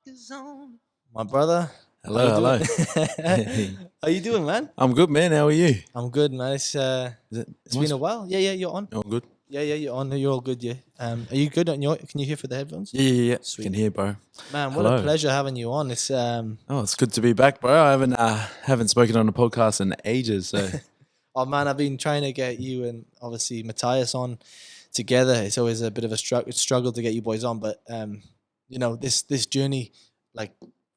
is on. My brother. Hello. How you doing, man? I'm good, man. How are you? I'm good, man. It's been a while. Yeah, you're on. All good? Yeah, you're on. You're all good, yeah. Are you good on your can you hear for the headphones? Yeah. Sweet. Can hear, bro. Man, what Hello. a pleasure having you on. It's Oh, it's good to be back, bro. I haven't spoken on a podcast in ages, so oh man, I've been trying to get you and obviously Matthias on together. It's always a bit of a struggle to get you boys on, but this journey, like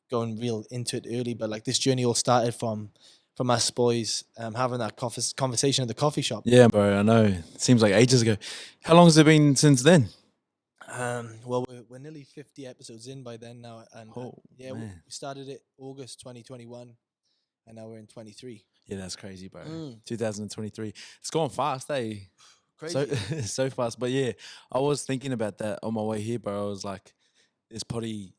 going real into it early, but like this journey all started from us boys having that conversation at the coffee shop. yeah, bro. I know. It seems like ages ago. How long has it been since then? Well, we're nearly 50 episodes in by then now, and we man. started it August 2021, and now we're in 23. Yeah, that's crazy, bro. 2023. It's gone fast, eh? Crazy. So fast. But yeah, I was thinking about that on my way here, bro. I was like, this potty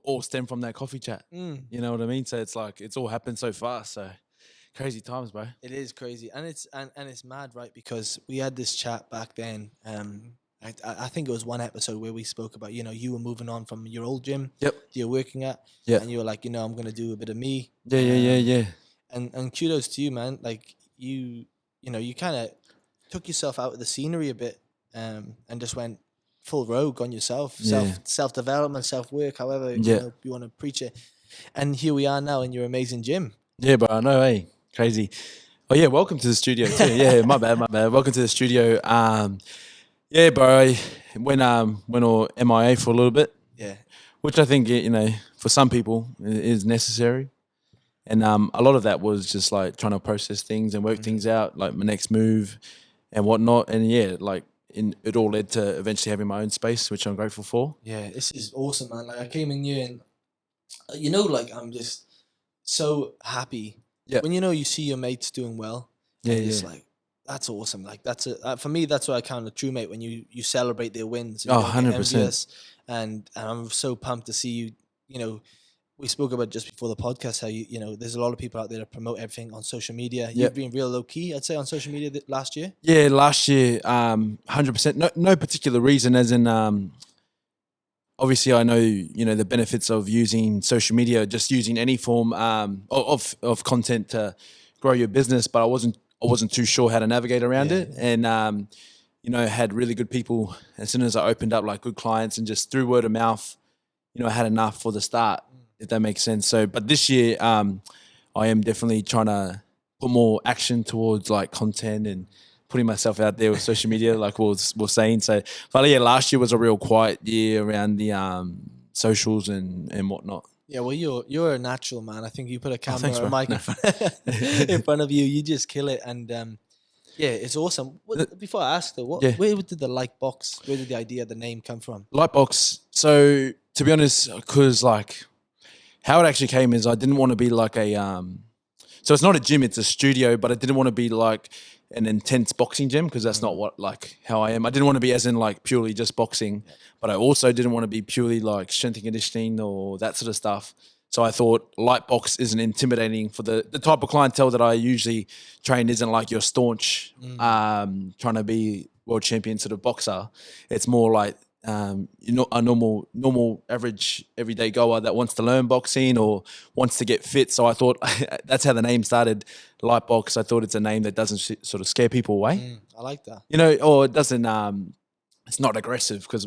all stemmed from that coffee chat. You know what I mean? So it's like it's all happened so fast. So crazy times, bro. It is crazy, and it's mad, right? Because we had this chat back then. I think it was one episode where we spoke about you were moving on from your old gym Yep. you're working at, and you were like, I'm gonna do a bit of me. Yeah. And kudos to you, man. Like you kind of took yourself out of the scenery a bit, and just went full rogue on yourself, self development, self work, however you want to preach it. And here we are now in your amazing gym. Yeah, bro. I know, eh? Crazy. Oh yeah, welcome to the studio too. Yeah, my bad. Welcome to the studio. Yeah, bro. I went all MIA for a little bit. Yeah. Which I think for some people is necessary, and a lot of that was just like trying to process things and work things out, like my next move and whatnot. And yeah, like it all led to eventually having my own space, which I'm grateful for. Yeah, this is awesome, man. Like I came in here and like I'm just so happy. Yeah. When you see your mates doing well, Yeah, and it's like that's awesome. Like that's for me. That's what I count a true mate, when you celebrate their wins. And Oh, you don't get 100%. envious. And I'm so pumped to see you. We spoke about just before the podcast how there's a lot of people out there that promote everything on social media. You've been real low key, I'd say, on social media last year. Yeah, last year, 100%. No particular reason, as in obviously I know the benefits of using social media, just using any form of content to grow your business, but I wasn't too sure how to navigate around it, and had really good people as soon as I opened up, like good clients, and just through word of mouth, I had enough for the start, if that makes sense. So, but this year, I am definitely trying to put more action towards like content and putting myself out there with social media, like we're saying. So, but yeah, last year was a real quiet year around the socials and whatnot. Yeah, well, you're a natural, man. I think you put a camera thanks, or a bro. mic in front of you, you just kill it, and yeah, it's awesome. Before I ask though, where did the Lightbox, where did the idea, the name come from? Lightbox. So to be honest, because like how it actually came is I didn't want to be like a so it's not a gym, it's a studio, but I didn't want to be like an intense boxing gym, because that's not what like how I am. I didn't want to be as in like purely just boxing, but I also didn't want to be purely like strength and conditioning or that sort of stuff. So I thought Lightbox isn't intimidating for the type of clientele that I usually train. Isn't like your staunch trying to be world champion sort of boxer. It's more like a normal average everyday goer that wants to learn boxing or wants to get fit. So I thought that's how the name started, Lightbox. I thought it's a name that doesn't sort of scare people away. I like that. Or it doesn't. It's not aggressive because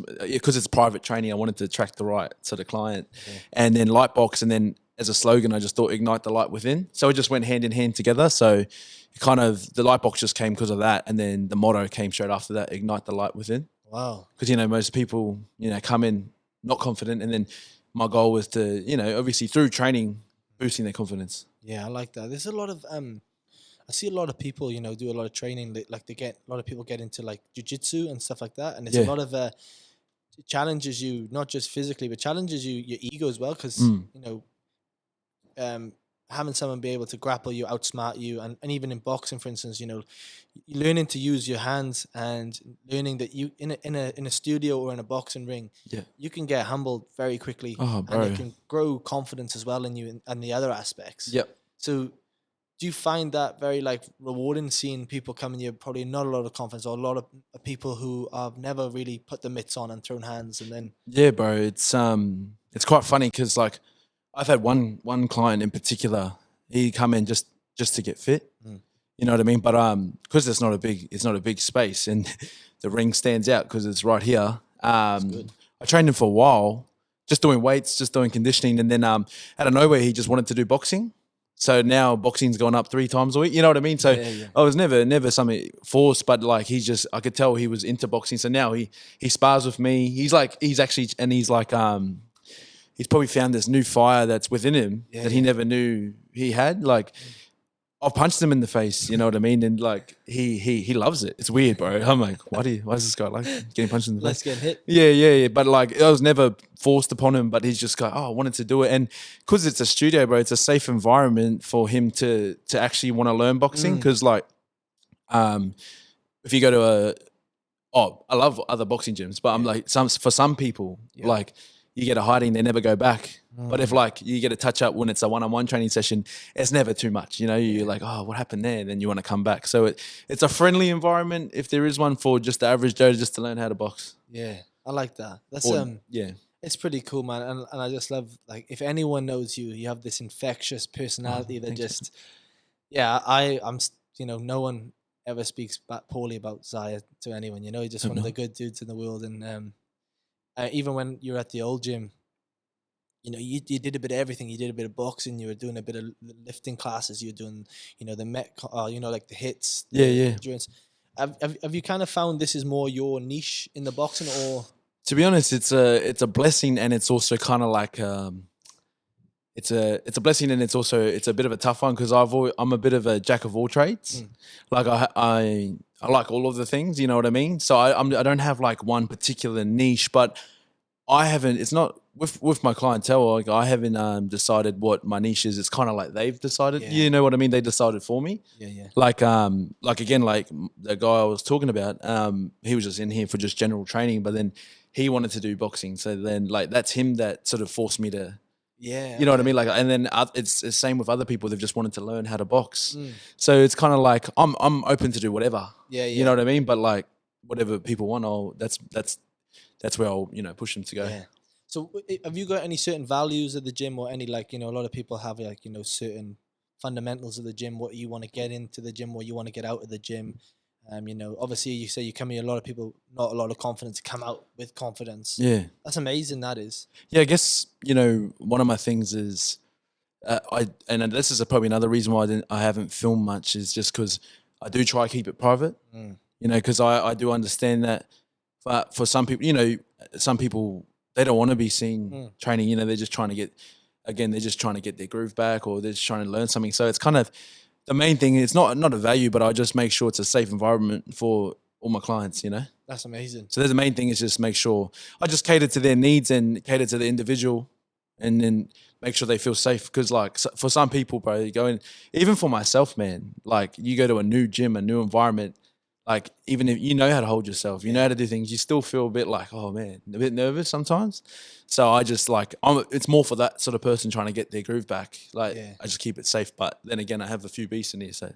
it's private training. I wanted to attract the right sort of client, and then Lightbox, and then as a slogan, I just thought ignite the light within. So it just went hand in hand together. So kind of the Lightbox just came because of that, and then the motto came straight after that: ignite the light within. Wow. Because most people come in not confident, and then my goal was to obviously through training boosting their confidence. Yeah, I like that. There's a lot of I see a lot of people, do a lot of training. Like a lot of people get into like jiu-jitsu and stuff like that, and it's a lot of challenges you, not just physically, but challenges your ego as well. Because having someone be able to grapple you, outsmart you, and even in boxing, for instance, learning to use your hands and learning that you in a studio or in a boxing ring, you can get humbled very quickly, and it can grow confidence as well in you and the other aspects. Yep. So do you find that very like rewarding, seeing people coming here probably not a lot of confidence, or a lot of people who have never really put the mitts on and thrown hands, and then Yeah, bro, it's it's quite funny because like I've had one client in particular. He come in just to get fit. You know what I mean? But because it's not a big space, and the ring stands out because it's right here. I trained him for a while, just doing weights, just doing conditioning, and then out of nowhere he just wanted to do boxing. So now boxing's gone up 3 times a week. You know what I mean? So I was never something forced, but like I could tell he was into boxing. So now he spars with me. He's probably found this new fire that's within him that he never knew he had. Like I've punched him in the face, you know what I mean? And like he loves it. It's weird, bro. I'm like, why is this guy like getting punched in the face? Let's get hit. Yeah. But like I was never forced upon him, but he's just I wanted to do it. And because it's a studio, bro, it's a safe environment for him to actually want to learn boxing. Because like if you go to I love other boxing gyms, but I'm like for some people, like you get a hiding, they never go back. But if like you get a touch up when it's a one-on-one training session, it's never too much. You know, you're like, oh, what happened there? And then you want to come back. So it's a friendly environment if there is one for just the average Joe just to learn how to box. Yeah, I like that. That's it's pretty cool, man. And I just love, like, if anyone knows you, you have this infectious personality that just, I'm no one ever speaks poorly about Ziah to anyone. You know, he's just one of the good dudes in the world. And even when you're at the old gym, you know, you did a bit of everything. You did a bit of boxing. You were doing a bit of lifting classes. You were doing, the Met, like the hits. Endurance. Have you kind of found this is more your niche in the boxing, or? To be honest, it's a blessing, and it's also kind of like it's a blessing, and it's a bit of a tough one because I'm a bit of a jack of all trades. Like I like all of the things. You know what I mean? So I don't have like one particular niche, but I haven't. It's not. With my clientele, like I haven't decided what my niche is. It's kind of like they've decided. Yeah. You know what I mean? They decided for me. Yeah. Like again, like the guy I was talking about, he was just in here for just general training, but then he wanted to do boxing. So then like that's him that sort of forced me to. Yeah. You know what I mean? Like, and then it's the same with other people. They've just wanted to learn how to box. So it's kind of like I'm open to do whatever. Yeah. You know what I mean? But like whatever people want, that's where I'll push them to go. Yeah. So have you got any certain values of the gym, or any, like, a lot of people have like, certain fundamentals of the gym, what you want to get into the gym, what you want to get out of the gym? Obviously you say you come here, a lot of people, not a lot of confidence, come out with confidence. Yeah. That's amazing. That is. Yeah. I guess, one of my things is, and this is probably another reason why I haven't filmed much, is just because I do try to keep it private, because I do understand that for some people, some people, they don't want to be seen training. They're just trying to get their groove back, or they're just trying to learn something. So it's kind of the main thing. It's not a value, but I just make sure it's a safe environment for all my clients. That's amazing. So the main thing is just make sure I just cater to their needs and cater to the individual, and then make sure they feel safe. Because like for some people, bro, you go in, even for myself, man. Like you go to a new gym, a new environment. Like, even if you know how to hold yourself, you know how to do things, you still feel a bit like, oh man, a bit nervous sometimes. So I just like, it's more for that sort of person trying to get their groove back. Like, I just keep it safe. But then again, I have a few beasts in here, so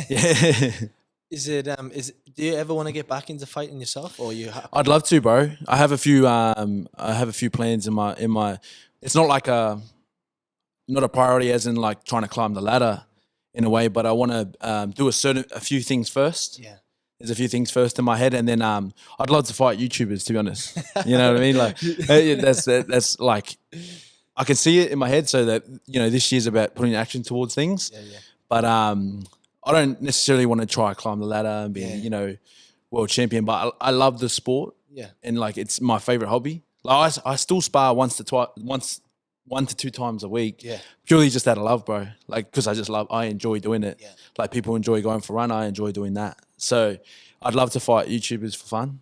yeah. Do you ever want to get back into fighting yourself, or you? I'd love to, bro. I have a few plans in my. It's not like not a priority as in like trying to climb the ladder in a way, but I want to do a few things first. Yeah. There's a few things first in my head, and then I'd love to fight YouTubers, to be honest. You know what I mean? Like that's like I can see it in my head. So that this year's about putting action towards things. Yeah. But I don't necessarily want to try climb the ladder and be world champion. But I love the sport. Yeah. And like it's my favorite hobby. Like I still spar 1 to 2 times a week. Yeah. Purely just out of love, bro. Like because I enjoy doing it. Yeah. Like people enjoy going for a run. I enjoy doing that. So I'd love to fight YouTubers for fun.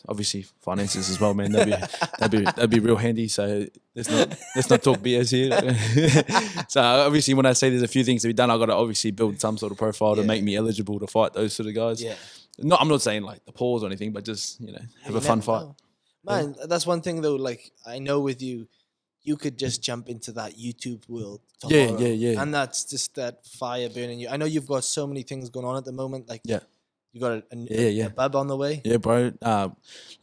Obviously finances as well, man. That'd be real handy. So let's not talk BS here. So obviously when I say there's a few things to be done, I got to obviously build some sort of profile to make me eligible to fight those sort of guys. Yeah. I'm not saying like the pause or anything, but just have a fun fight. Man, that's one thing though. Like I know with you, you could just jump into that YouTube world tomorrow. Yeah. And that's just that fire burning you. I know you've got so many things going on at the moment. Like you got a bub on the way. Yeah, bro.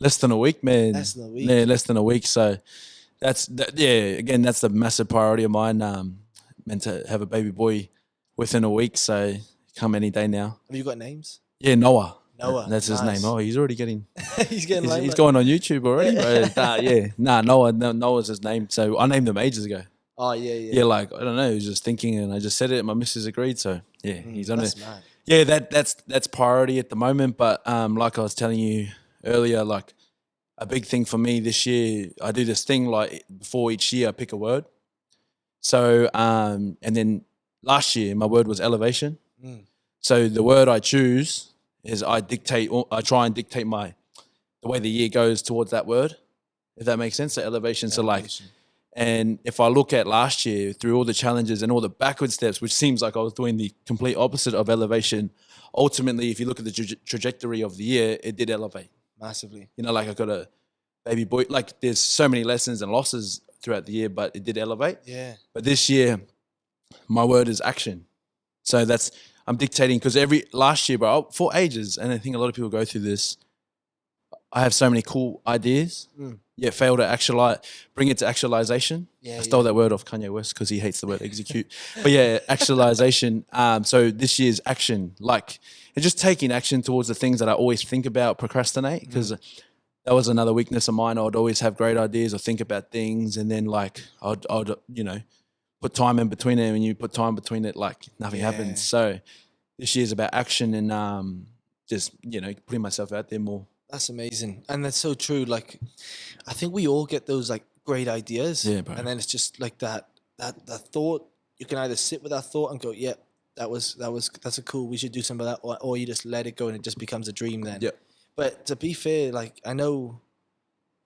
Less than a week, man. Less than a week. Yeah, less than a week. So Yeah, again, that's the massive priority of mine. Meant to have a baby boy within a week, so come any day now. Have you got names? Yeah, Noah. Noah, That's his name. nice. Oh, he's already getting. He's getting He's limelight. going on YouTube already, Yeah. bro. Noah. Noah's his name. So I named him ages ago. Oh yeah, yeah. Yeah, like I don't know. I was just thinking, and I just said it. And my missus agreed. So yeah, he's on it. That's mad. Yeah, that's priority at the moment. But like I was telling you earlier, like a big thing for me this year, I do this thing like before each year I pick a word. So and then last year my word was elevation. Mm. So the word I choose is I try and dictate the way the year goes towards that word, if that makes sense. So elevation. So like, and if I look at last year through all the challenges and all the backward steps, which seems like I was doing the complete opposite of elevation, ultimately, if you look at the trajectory of the year, it did elevate Massively. You know, like I got a baby boy. Like there's so many lessons and losses throughout the year, but it did elevate. Yeah. But this year, my word is action. So I'm dictating because last year, bro, for ages, and I think a lot of people go through this. I have so many cool ideas, yet fail to bring it to actualization. Yeah, I stole that word off Kanye West because he hates the word execute. But yeah, actualization. So this year's action, like, and just taking action towards the things that I always think about, procrastinate, because that was another weakness of mine. I'd always have great ideas or think about things, and then like I'd put time in between it, and you put time between it, like nothing happens. So this year's about action and just putting myself out there more. That's amazing, and that's so true. Like, I think we all get those like great ideas, bro. And then it's just like that thought. You can either sit with that thought and go, "Yeah, that's a cool. We should do some of that," or you just let it go and it just becomes a dream. Then, Yeah. But to be fair, like I know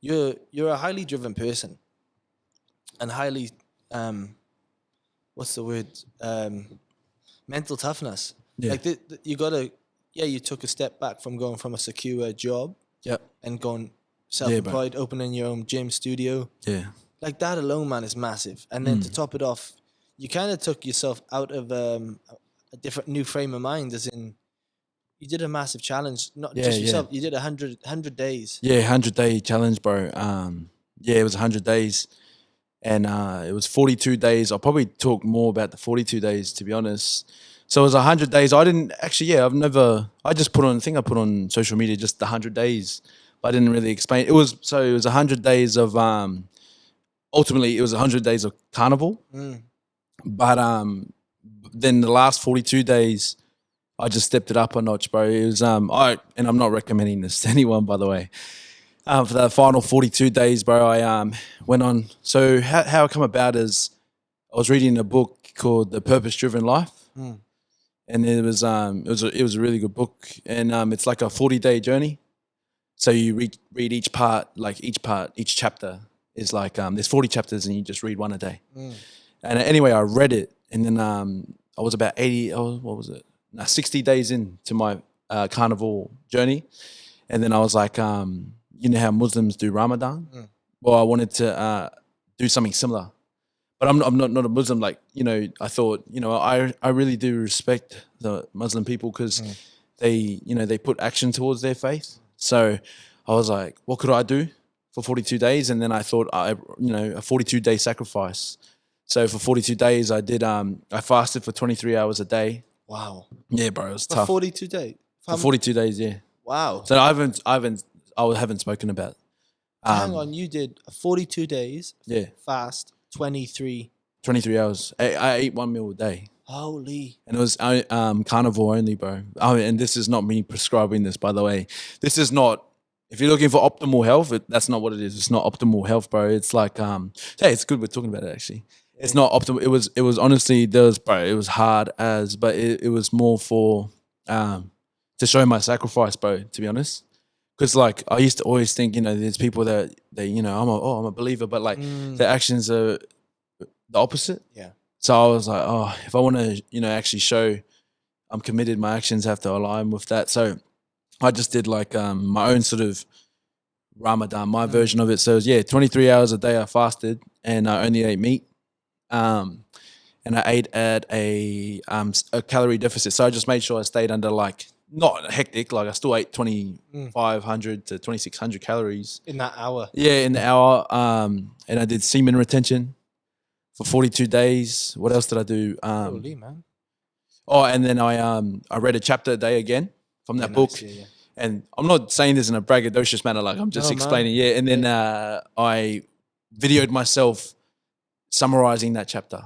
you're a highly driven person, and highly what's the word? Mental toughness. Yeah. Like you gotta. Yeah, you took a step back from going from a secure job and going self-employed, opening your own gym studio. Yeah. Like that alone, man, is massive. And then to top it off, you kind of took yourself out of a different new frame of mind, as in you did a massive challenge, not just yourself. You did 100 days. Yeah, 100-day challenge, bro. It was 100 days. And it was 42 days. I'll probably talk more about the 42 days, to be honest. So it was 100 days. I didn't actually, I just put on, I think I put on social media just the 100 days, but I didn't really explain. It was 100 days of, ultimately it was 100 days of Carnivore. But then the last 42 days, I just stepped it up a notch, bro. It was, and I'm not recommending this to anyone, by the way. For the final 42 days, bro, I went on. So how it come about is I was reading a book called The Purpose Driven Life. And it was a really good book, and it's like a 40-day journey. So you read each part, each chapter is like there's 40 chapters, and you just read one a day. And anyway, I read it, and then I was about 60 days into my Carnivore journey, and then I was like, you know how Muslims do Ramadan? Well, I wanted to do something similar. But I'm not a Muslim. Like, I thought, I really do respect the Muslim people because they put action towards their faith. So I was like, what could I do for 42 days? And then I thought, a 42-day sacrifice. So for 42 days, I did. I fasted for 23 hours a day. Wow. Yeah, bro, it was For tough. 42 days. For 42 days, yeah. Wow. So I haven't spoken about. Hang on, you did 42 days. Yeah. Fast. 23 hours. I ate 1 meal a day. Holy. And it was carnivore only, bro. And this is not me prescribing this, by the way. This is not, if you're looking for optimal health, that's not what it is. It's not optimal health, bro. It's like, hey, it's good we're talking about it, actually. It's not optimal. It was honestly, it was hard but it was more for, to show my sacrifice, bro, to be honest. Because like I used to always think, there's people that I'm a believer, but like their actions are the opposite. Yeah. So I was like, if I want to, actually show I'm committed, my actions have to align with that. So I just did like my own sort of Ramadan, my version of it. So it was, 23 hours a day I fasted, and I only ate meat. And I ate at a calorie deficit. So I just made sure I stayed under like not hectic. Like I still ate 2,500 to 2,600 calories in that hour. Yeah, in the hour. And I did semen retention for 42 days. What else did I do? Holy man. Oh, and then I read a chapter a day again from that book. Nice, yeah. And I'm not saying this in a braggadocious manner, like I'm just explaining. Yeah, and then I videoed myself summarizing that chapter.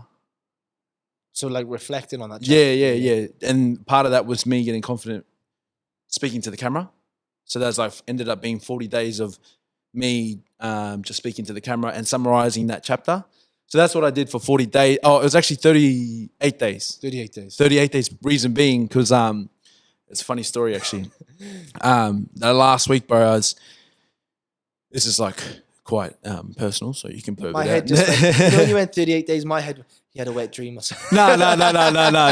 So like reflecting on that chapter. Yeah. And part of that was me getting confident speaking to the camera. So that's like ended up being 40 days of me just speaking to the camera and summarizing that chapter. So that's what I did for 40 days. Oh, it was actually 38 days. 38 days. 38 days. Reason being, because it's a funny story actually. The last week, bro, this is like quite personal, so you can blur it My out. head just went, when you went 38 days, my head, he had a wet dream or something. No.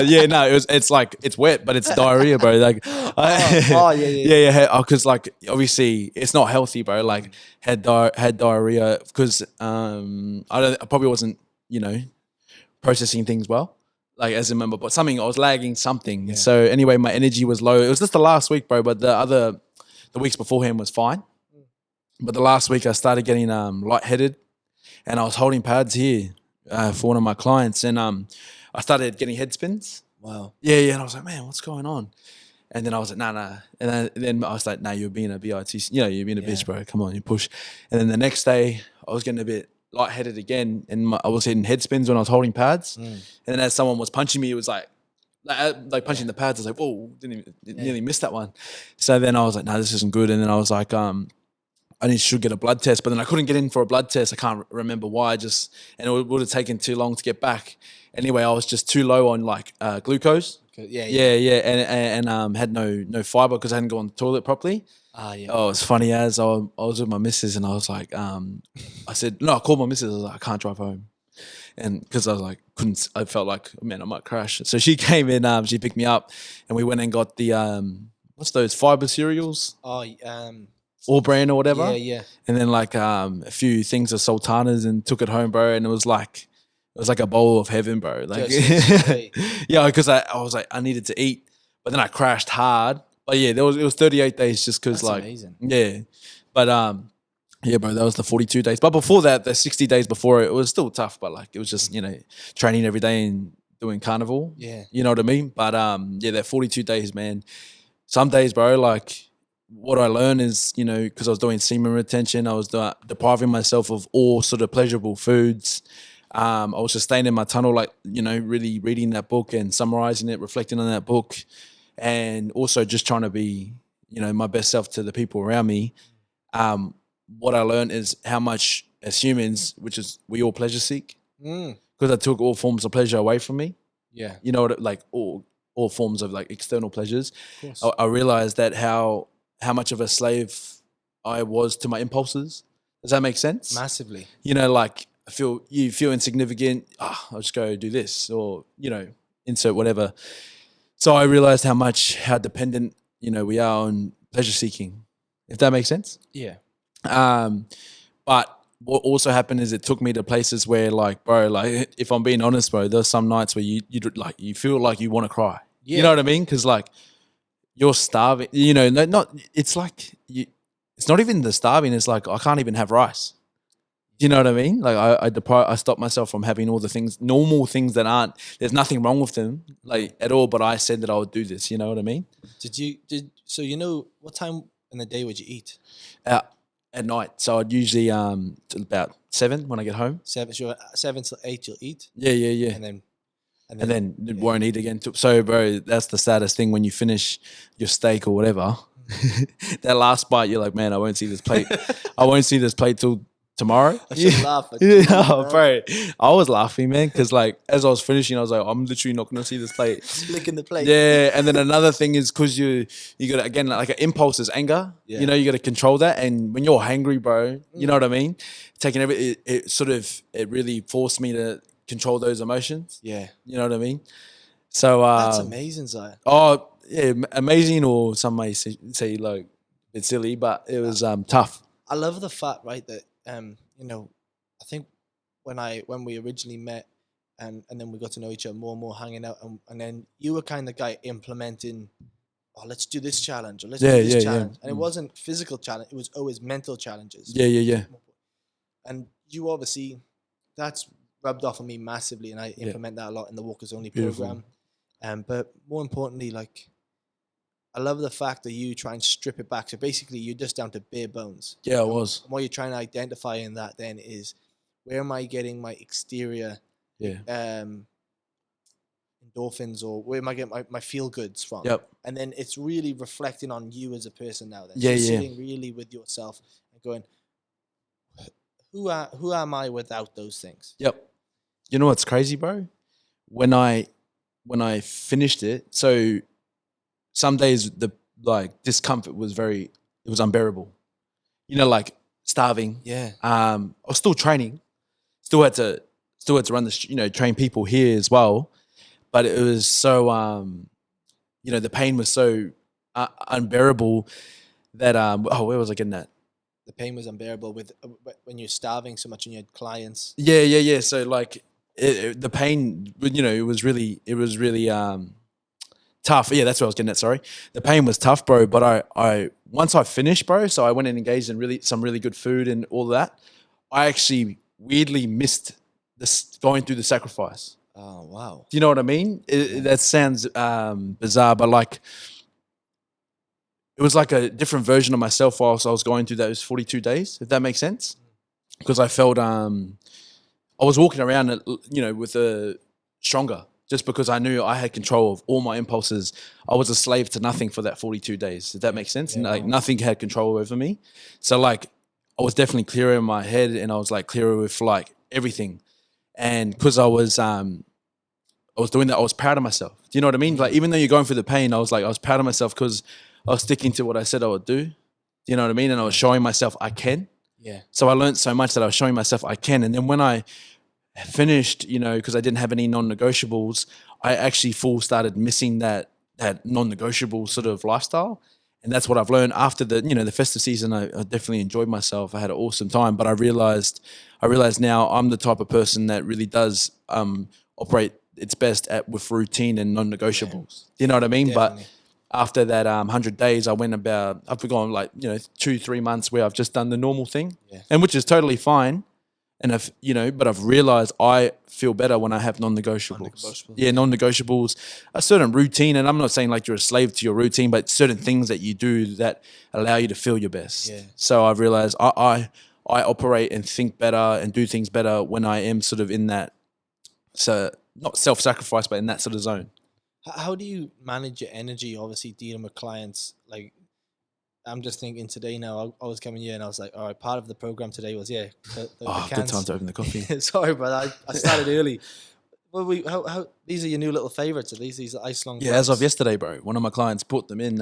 Yeah, no. It's like it's wet, but it's diarrhea, bro. Like, yeah. Because like obviously it's not healthy, bro. Like had diarrhea because I probably wasn't processing things well, like as a member, but something I was lagging something. Yeah. So anyway, my energy was low. It was just the last week, bro. But the weeks beforehand was fine. But the last week I started getting lightheaded, and I was holding pads here. For one of my clients, and I started getting head spins. Wow. Yeah, and I was like, man, what's going on? And then I was like, nah. And then I was like, nah, you're being a BIT, you're being a bitch, bro. Come on, you push. And then the next day, I was getting a bit lightheaded again, and I was hitting head spins when I was holding pads. And then as someone was punching me, it was like punching the pads. I was like, whoa, nearly missed that one. So then I was like, nah, this isn't good. And then I was like, I should get a blood test, but then I couldn't get in for a blood test. I can't remember why. And it would have taken too long to get back. Anyway, I was just too low on like glucose. Yeah, and had no fiber because I hadn't gone to the toilet properly. Oh, it's funny as I was with my missus and I was like, I said no. I called my missus. I was like, I can't drive home, and because I was like I felt like, man, I might crash. So she came in. She picked me up, and we went and got the what's those fiber cereals? All brand or whatever. Yeah. And then like a few things of sultanas and took it home, bro. And it was like a bowl of heaven, bro. Like yeah, because I was like I needed to eat, but then I crashed hard. But yeah, it was 38 days just because like amazing. Yeah. But yeah, bro, that was the 42 days. But before that, the 60 days before it was still tough, but like it was just, training every day and doing carnivore. Yeah. You know what I mean? But yeah, that 42 days, man. Some days, bro, like what I learned is, because I was doing semen retention, I was depriving myself of all sort of pleasurable foods. I was just staying in my tunnel, like, really reading that book and summarizing it, reflecting on that book, and also just trying to be, my best self to the people around me. What I learned is how much as humans, which is we all pleasure seek, because I took all forms of pleasure away from me. Yeah. Like all forms of like external pleasures. I realized that how much of a slave I was to my impulses. Does that make sense? Massively. Like you feel insignificant. I'll just go do this or, insert whatever. So I realized how dependent, we are on pleasure seeking, if that makes sense. Yeah. But what also happened is it took me to places where like, bro, like if I'm being honest, bro, there's some nights where you feel like you want to cry. Yeah. You know what I mean? Because like, you're starving, it's like it's not even the starving. It's like, I can't even have rice. You know what I mean? Like I stopped myself from having all the things, normal things that there's nothing wrong with them like at all. But I said that I would do this. You know what I mean? So what time in the day would you eat? At night. So I'd usually till about 7 when I get home. 7 till 8 you'll eat? Yeah. And then won't eat again. So, bro, that's the saddest thing when you finish your steak or whatever. That last bite, you're like, man, I won't see this plate. I won't see this plate till tomorrow. I should laugh. Bro, I was laughing, man, because like as I was finishing, I was like, I'm literally not going to see this plate. Licking the plate. Yeah, and then another thing is because you got to, again, like an impulse is anger. Yeah. You got to control that. And when you're hungry, bro, you know what I mean? Taking it really forced me to control those emotions. Yeah. You know what I mean? So that's amazing, Ziah. Oh, yeah, amazing, or some may say like it's silly, but it was tough. I love the fact, right, that I think when we originally met and then we got to know each other more and more, hanging out, and then you were kind of the guy implementing oh, let's do this challenge or let's Yeah, do this yeah, challenge. yeah. And it wasn't physical challenge. It was always mental challenges. Yeah, yeah, yeah. And you obviously, that's rubbed off on me massively. And I Yeah. implement that a lot in the Walkers Only Beautiful. program. But more importantly, like, I love the fact that you try and strip it back. So basically, you're just down to bare bones. Yeah, I was. And what you're trying to identify in that then is, where am I getting my exterior Yeah. endorphins, or where am I getting my feel goods from? Yep. And then it's really reflecting on you as a person now. Then Yeah, so yeah. sitting really with yourself and going, who am I without those things? Yep. You know what's crazy, bro? When I finished it, so some days the like discomfort was it was unbearable. You know, like starving. Yeah. I was still training, still had to run train people here as well. But it was so the pain was so unbearable that where was I getting at? The pain was unbearable with when you're starving so much and you had clients. Yeah. So like the pain, it was really tough. Yeah, that's what I was getting at. Sorry, the pain was tough, bro. But I once I finished, bro, so I went and engaged in some really good food and all that. I actually weirdly missed this going through the sacrifice. Oh wow! Do you know what I mean? That sounds bizarre, but like it was like a different version of myself whilst I was going through those 42 days. If that makes sense, because I felt I was walking around, with a stronger. Just because I knew I had control of all my impulses. I was a slave to nothing for that 42 days. Did that make sense? Yeah, Like nothing had control over me. So like I was definitely clearer in my head, and I was like clearer with like everything. And because I was doing that, I was proud of myself. Do you know what I mean? Like even though you're going through the pain, I was proud of myself because I was sticking to what I said I would do. Do you know what I mean? And I was showing myself I can. Yeah. So I learned so much that I was showing myself I can. And then when I finished, because I didn't have any non-negotiables, I actually started missing that non-negotiable sort of lifestyle. And that's what I've learned after the festive season. I definitely enjoyed myself. I had an awesome time, but I realized now I'm the type of person that really does operate its best with routine and non-negotiables. Do you know what I mean? Definitely. But after that 100 days, I've gone 2-3 months where I've just done the normal thing, and which is totally fine. And but I've realized I feel better when I have non-negotiables. Yeah, non-negotiables, a certain routine. And I'm not saying like you're a slave to your routine, but certain things that you do that allow you to feel your best. Yeah. So I've realized I operate and think better and do things better when I am sort of in that, so not self-sacrifice, but in that sort of zone. How do you manage your energy? Obviously dealing with clients, like, I'm just thinking today now, I was coming here and I was like, all right, part of the program today was, the Good time to open the coffee. Sorry, brother. I started early. Well, how these are your new little favorites, at least, these ice long. Yeah, as of yesterday, bro. One of my clients put them in.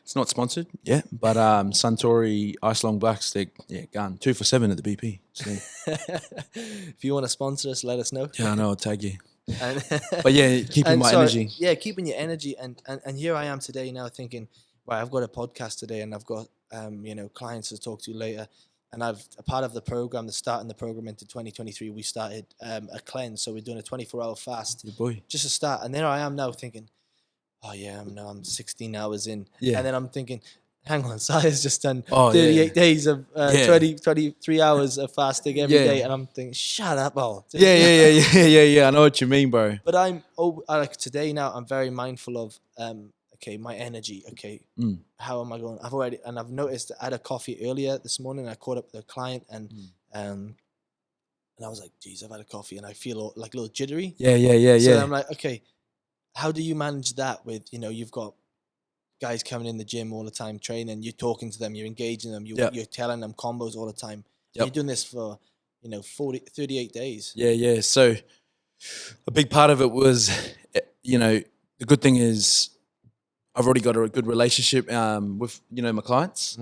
It's not sponsored yet, but Suntory Ice Long Blacks, they're gone 2 for $7 at the BP. So. If you want to sponsor us, let us know. Yeah, I know, I'll tag you. But yeah, keeping my energy. Yeah, keeping your energy. And here I am today now thinking, right, I've got a podcast today and I've got clients to talk to later. And a part of the program, starting the program into 2023, we started a cleanse. So we're doing a 24-hour fast. Good boy. Just to start. And there I am now thinking, oh yeah, I'm 16 hours in. Yeah. And then I'm thinking, hang on, Ziah's just done 38 days of 23 hours of fasting every day. And I'm thinking, shut up, all. Yeah. I know what you mean, bro. But like today now, I'm very mindful of, my energy. Okay, how am I going? I've noticed I had a coffee earlier this morning. I caught up with a client and I was like, geez, I've had a coffee and I feel like a little jittery. Yeah. So I'm like, okay, how do you manage that with, you've got guys coming in the gym all the time training, you're talking to them, you're engaging them, you're telling them combos all the time. You're doing this for, 38 days. Yeah. So a big part of it was, the good thing is I've already got a good relationship with, my clients.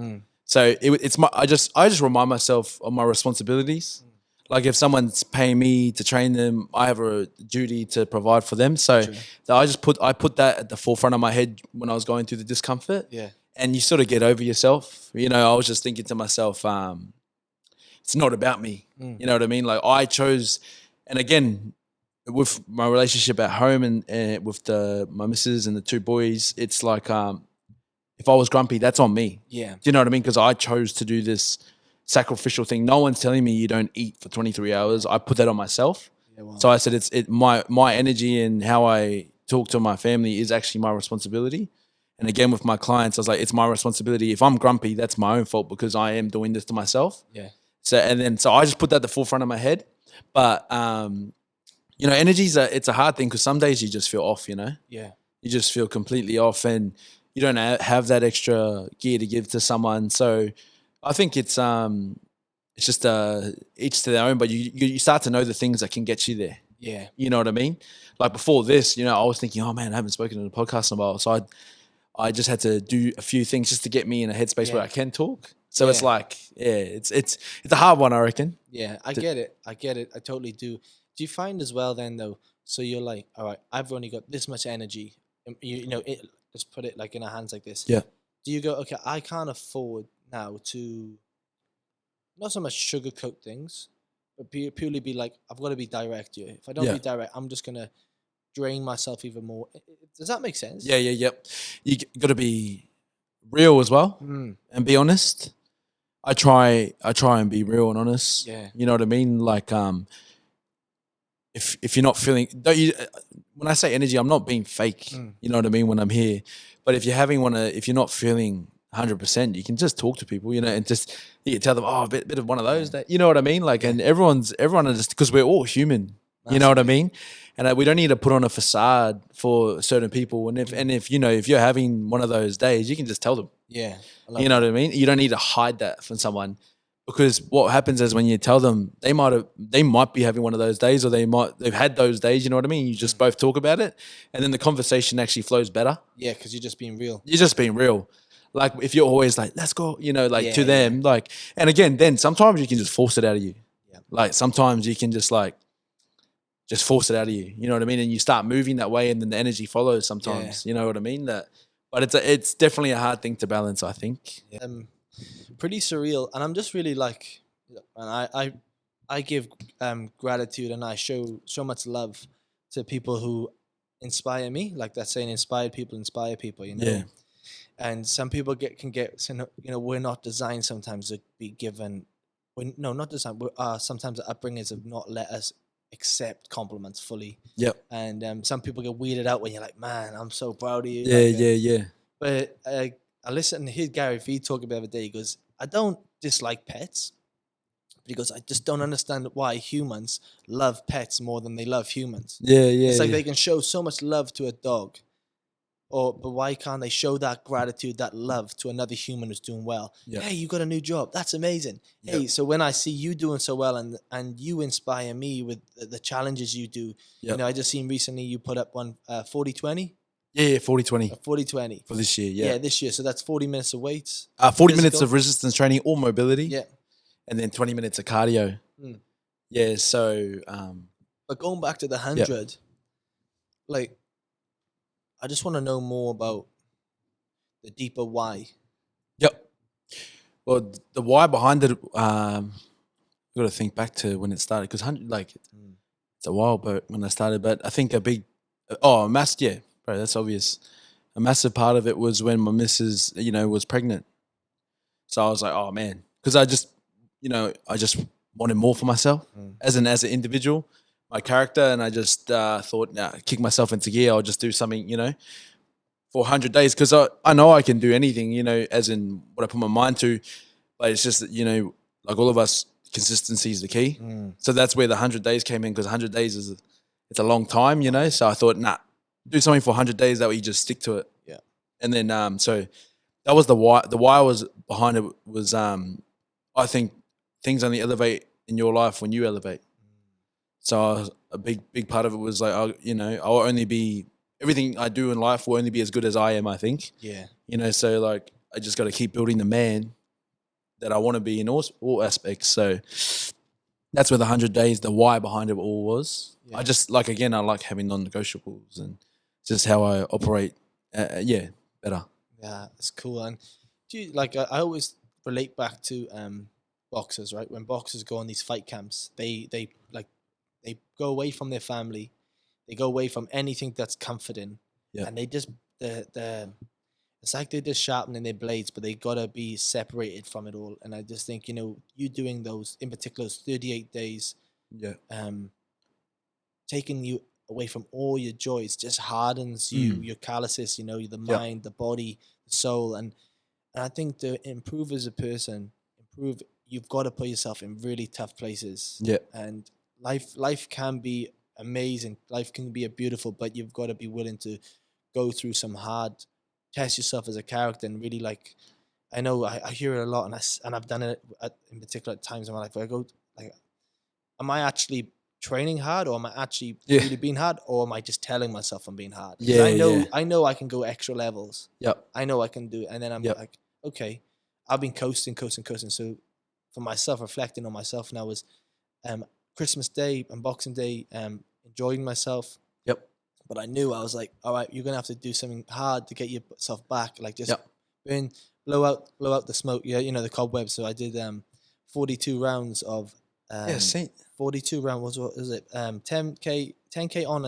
So I just remind myself of my responsibilities. Like if someone's paying me to train them, I have a duty to provide for them. So I put that at the forefront of my head when I was going through the discomfort. Yeah. And you sort of get over yourself. I was just thinking to myself, it's not about me. You know what I mean? Like I chose, and again, with my relationship at home and with my missus and the two boys, it's like if I was grumpy, that's on me. Yeah. Do you know what I mean? Because I chose to do this sacrificial thing. No one's telling me you don't eat for 23 hours. I put that on myself. Yeah, well, So I said my energy and how I talk to my family is actually my responsibility. And again, with my clients, I was like, it's my responsibility. If I'm grumpy, that's my own fault because I am doing this to myself. yeah. So I just put that at the forefront of my head. But energy it's a hard thing because some days you just feel off. Yeah. You just feel completely off, and you don't have that extra gear to give to someone. So I think it's just each to their own. But you start to know the things that can get you there. Yeah. You know what I mean? Like before this, I was thinking, oh man, I haven't spoken in a podcast in a while, so I just had to do a few things just to get me in a headspace where I can talk. So it's Yeah. like, it's a hard one, I reckon. Yeah, I get it. I get it. I totally do. Do you find as well then though? So you're like, all right, I've only got this much energy. Just put it like in our hands like this. Yeah. Do you go, okay, I can't afford now to not so much sugarcoat things, but purely be like, I've got to be direct here. If I don't Yeah. be direct, I'm just gonna drain myself even more. Does that make sense? Yeah. You got to be real as well Mm, and be honest. I try and be real and honest. yeah. You know what I mean? Like, if you're not feeling, don't you? When I say energy, I'm not being fake. Mm. You know what I mean when I'm here. But if you're not feeling 100%, you can just talk to people, and just you can tell them, oh, a bit of one of those. That you know what I mean? Like, and everyone is just because we're all human. You know what I mean? And we don't need to put on a facade for certain people. And if you're having one of those days, you can just tell them. Yeah. You know what I mean? You don't need to hide that from someone, because what happens is when you tell them, they might be having one of those days, or they've had those days. You know what I mean? You just both talk about it, and then the conversation actually flows better. Yeah, because you're just being real. You're just being real. Like if you're always like, let's go, to Yeah, them, like, and again, then sometimes you can just force it out of you. Yeah. Like sometimes you can just force it out of you. You know what I mean? And you start moving that way, and then the energy follows sometimes. You know what I mean? But it's definitely a hard thing to balance, I think. Pretty surreal, and I'm just really like, and I give gratitude, and I show so much love to people who inspire me. Like that saying, inspired people inspire people. Yeah. And some people can get, we're not designed sometimes to be given. No, not designed. Sometimes the upbringings have not let us accept compliments fully. Yep. And some people get weirded out when you're like, man, I'm so proud of you. Yeah. But I listened to hear Gary Vee talk about the other day. He goes, I don't dislike pets, but he goes, I just don't understand why humans love pets more than they love humans. Yeah. It's like they can show so much love to a dog, but why can't they show that gratitude, that love to another human who's doing well? Yeah. Hey, you got a new job. That's amazing. Yeah. Hey, so when I see you doing so well and you inspire me with the challenges you do, Yep. I just seen recently you put up one 40-20. Yeah, 40-20 40-20 for this year. Yeah, this year. So that's 40 minutes of weights. 40 minutes physical. of resistance training or mobility. Yeah. And then 20 minutes of cardio. Mm. Yeah, so But going back to the 100, like, I just want to know more about the deeper why. Yep. Well, the why behind it, got to think back to when it started, because 100, like, it's a while, but when I started, but I think bro, that's obvious. A massive part of it was when my missus, was pregnant. So I was like, oh man, because I just wanted more for myself as an individual, my character, and I just thought, kick myself into gear. I'll just do something, for 100 days, because I know I can do anything, as in what I put my mind to, but it's just that, like all of us, consistency is the key. So that's where the 100 days came in, because 100 days it's a long time, So I thought, do something for 100 days, that way you just stick to it. Yeah. And then so that was the why. The why was behind it was I think things only elevate in your life when you elevate. So a big part of it was like, I'll only be, everything I do in life will only be as good as I am, I think. Yeah. So like I just got to keep building the man that I want to be in all aspects. So that's where the 100 days, the why behind it all was. Yeah. I just like, again, I like having non-negotiables, and just how I operate. Better. Yeah, it's cool. And do you, like, I always relate back to boxers, right? When boxers go on these fight camps, they go away from their family, They go away from anything that's comforting, Yeah. and they just the it's like they're just sharpening their blades, but they gotta be separated from it all. And I just think, you doing those, in particular, those 38 days, Yeah. taking you away from all your joys, just hardens you, your calluses, the Yeah. mind, the body, the soul. And I think to improve as a person, you've got to put yourself in really tough places. Yeah. And life can be amazing. Life can be a beautiful, but you've got to be willing to go through some hard, test yourself as a character, and really, like, I know I hear it a lot, and I've done it in particular times in my life where I go, like, am I actually training hard, or am I actually Yeah. really being hard, or am I just telling myself I'm being hard? 'Cause Yeah, I know I can go extra levels. Yep. I know I can do it, and then I'm Yep. like, okay, I've been coasting. So for myself, reflecting on myself now was Christmas Day and Boxing Day, enjoying myself. Yep. But I knew, I was like, all right, you're gonna have to do something hard to get yourself back, like just Yep. burn, blow out the smoke, the cobwebs. So I did 42 rounds of Yeah. See. 42 rounds. What was it? 10k on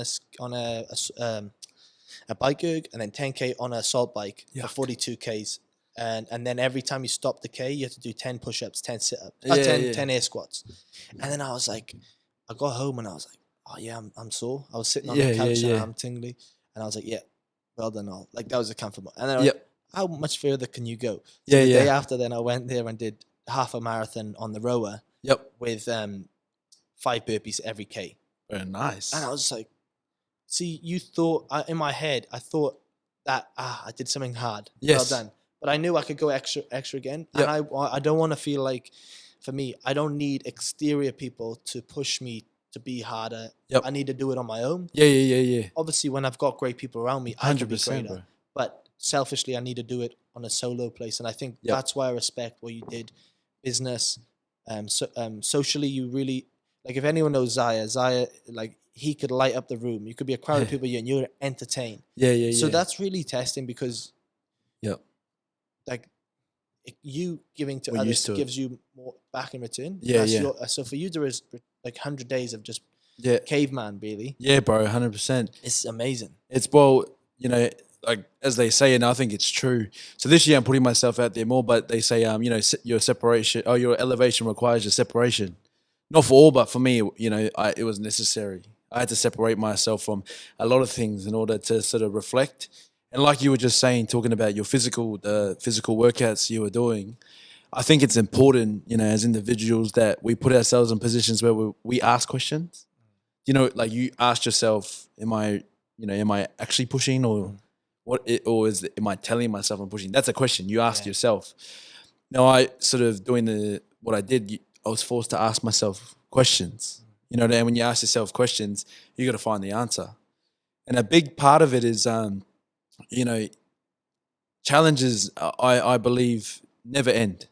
a bike erg, and then 10k on a assault bike for Yuck. 42 k's. And then every time you stop the K, you have to do 10 push-ups, 10 sit-ups, Yeah, 10, yeah. 10 air squats. And then I was like, I got home and I was like, oh yeah, I'm sore. I was sitting on Yeah, the couch yeah, and yeah. I'm tingly. And I was like, yeah, well done all. Like, that was a comfortable. And then I Yep. went, how much further can you go? So Yeah, the day yeah. after, then I went there and did half a marathon on the rower Yep. with 5 burpees every K. Very nice. And I was like, see, you thought, in my head, I thought that, I did something hard. Yes. Well done. But I knew I could go extra again. Yep. And I don't want to feel like, for me, I don't need exterior people to push me to be harder. Yep. I need to do it on my own. Yeah. Obviously, when I've got great people around me, I can be 100%, greater. bro. But selfishly, I need to do it on a solo place. And I think Yep. that's why I respect what you did. Business, socially, you really, like, if anyone knows Ziah, like, he could light up the room. You could be a crowd of people and you're entertained. Yeah. So that's really testing, because Yep. like, you giving to We're others used to it. gives you more back in return. Yeah, That's yeah. so for you, there is like 100 days of just Yeah. caveman, really. Yeah, bro. 100%. It's amazing. It's like as they say, and I think it's true. So this year I'm putting myself out there more, but they say, your separation or your elevation requires your separation. Not for all, but for me, it was necessary. I had to separate myself from a lot of things in order to sort of reflect. And like you were just saying, talking about the physical workouts you were doing, I think it's important, as individuals, that we put ourselves in positions where we ask questions. Like you asked yourself, am I actually pushing, or am I telling myself I'm pushing? That's a question you asked yourself. Now, I sort of what I did, I was forced to ask myself questions. And when you ask yourself questions, you got to find the answer. And a big part of it is, challenges, I believe, never end.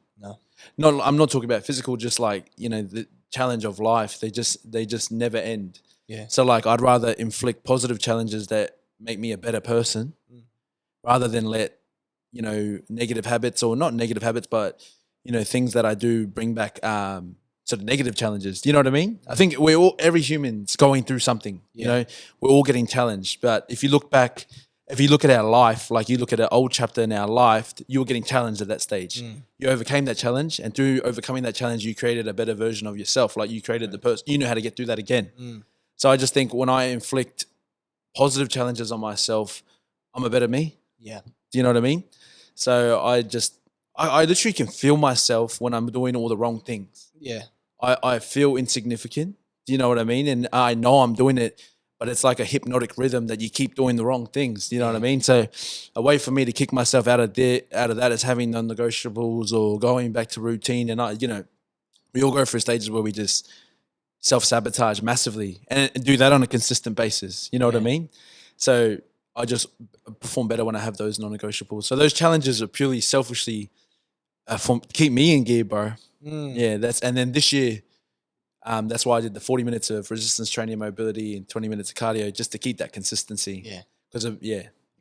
No, I'm not talking about physical, just like, the challenge of life. They just never end. Yeah. So like, I'd rather inflict positive challenges that make me a better person rather than let, negative habits, or not negative habits, but, things that I do bring back sort of negative challenges. Do you know what I mean? I think every human's going through something, we're all getting challenged. But if you look at our life, like you look at an old chapter in our life, you were getting challenged at that stage. You overcame that challenge, and through overcoming that challenge, you created a better version of yourself. Like you created the person, you know how to get through that again. So I just think when I inflict positive challenges on myself, I'm a better me. Yeah. Do you know what I mean? So I literally can feel myself when I'm doing all the wrong things. Yeah. I feel insignificant. Do you know what I mean? And I know I'm doing it, but it's like a hypnotic rhythm that you keep doing the wrong things. Do you know what I mean? So a way for me to kick myself out of that is having non-negotiables or going back to routine. And we all go through stages where we just self-sabotage massively and do that on a consistent basis. You know what I mean? So I just perform better when I have those non-negotiables. So those challenges are purely selfishly keep me in gear, bro. Yeah, and then this year, that's why I did the 40 minutes of resistance training and mobility and 20 minutes of cardio, just to keep that consistency. Yeah. Because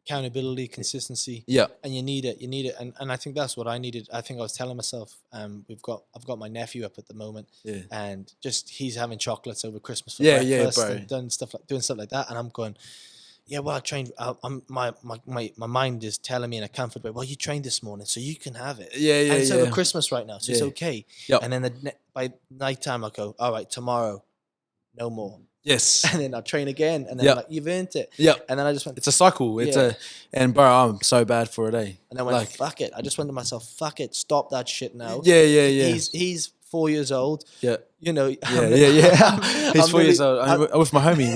accountability, consistency. Yeah. And you need it. And I think that's what I needed. I think I was telling myself, I've got my nephew up at the moment, Yeah. and just he's having chocolates over Christmas for Yeah, breakfast bro. and doing stuff like that. And I'm going, yeah, well, I trained. My mind is telling me in a comfort way, well, you trained this morning, so you can have it. Yeah, And it's over Christmas right now, so it's okay. Yep. And then by nighttime, I go, all right, tomorrow, no more. Yes. And then I'll train again, and then I'm like, you've earned it. Yep. And then I just went, it's a cycle. And bro, I'm so bad for it, eh? And I went, fuck it. I just went to myself, fuck it, stop that shit now. Yeah. He's 4 years old. Yeah. You know. Yeah. He's 4 years old. I'm with my homie.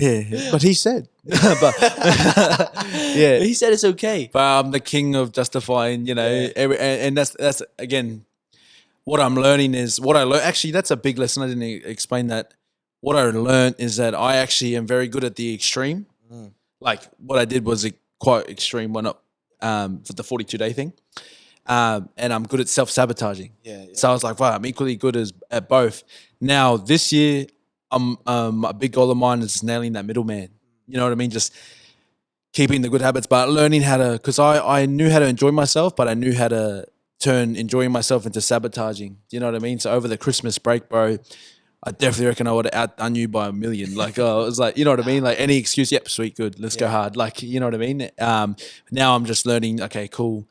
Yeah. But he said. But yeah. He said it's okay. But I'm the king of justifying, and that's again, what I'm learning is what I learned. Actually, that's a big lesson. I didn't explain that. What I learned is that I actually am very good at the extreme. Like what I did was quite extreme one up for the 42-day thing. And I'm good at self-sabotaging. Yeah. So I was like, wow, I'm equally good at both. Now, this year, a big goal of mine is nailing that middleman. You know what I mean? Just keeping the good habits, but learning how to, because I knew how to enjoy myself, but I knew how to turn enjoying myself into sabotaging. You know what I mean? So over the Christmas break, bro, I definitely reckon I would have outdone you by a million. Like, it was like, you know what I mean? Like any excuse, yep, sweet, good, let's go hard. Like, you know what I mean? Now I'm just learning, okay, cool.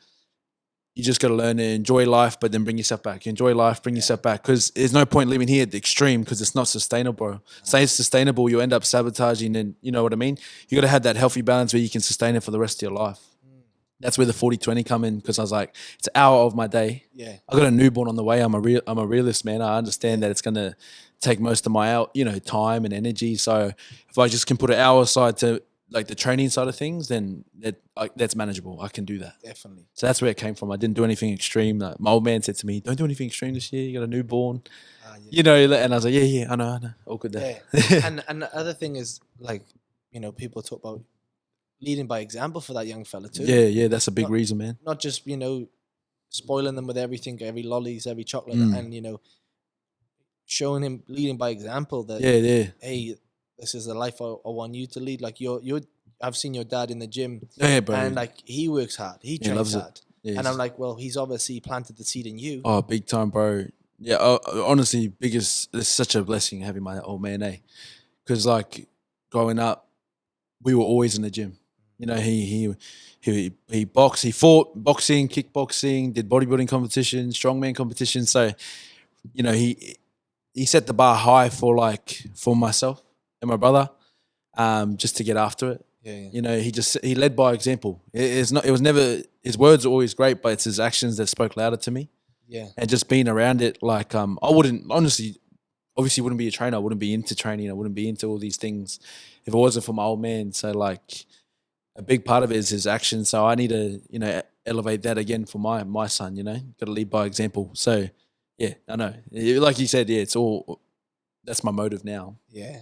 You just got to learn to enjoy life, but then bring yourself back. Enjoy life, bring yourself back. Because there's no point living here at the extreme because it's not sustainable, bro. Say it's sustainable, you'll end up sabotaging and you know what I mean? You got to have that healthy balance where you can sustain it for the rest of your life. That's where the 40-20 come in because I was like, it's an hour of my day. Yeah. I got a newborn on the way. I'm a realist, man. I understand that it's going to take most of my time and energy. So if I just can put an hour aside to like the training side of things, then that's manageable. I can do that. Definitely. So that's where it came from. I didn't do anything extreme. Like, my old man said to me, don't do anything extreme this year. You got a newborn. And I was like, yeah, I know. All good there. Yeah. and the other thing is like, people talk about leading by example for that young fella too. Yeah, that's a big reason, man. Not just, spoiling them with everything, every lollies, every chocolate, and, showing him leading by example that, hey, this is the life I want you to lead. Like I've seen your dad in the gym, bro, and like he works hard, he trains hard, yes. and I'm like, well, he's obviously planted the seed in you. Oh, big time, bro. Yeah, honestly, it's such a blessing having my old man, because like growing up, we were always in the gym. He boxed, he fought boxing, kickboxing, did bodybuilding competitions, strongman competitions. So, he set the bar high for myself and my brother, just to get after it. Yeah. He led by example. It was never, his words are always great, but it's his actions that spoke louder to me. Yeah. And just being around it, I wouldn't obviously wouldn't be a trainer. I wouldn't be into training. I wouldn't be into all these things if it wasn't for my old man. So a big part of it is his actions. So I need to, elevate that again for my son, got to lead by example. So yeah, I know. Like you said, that's my motive now. Yeah.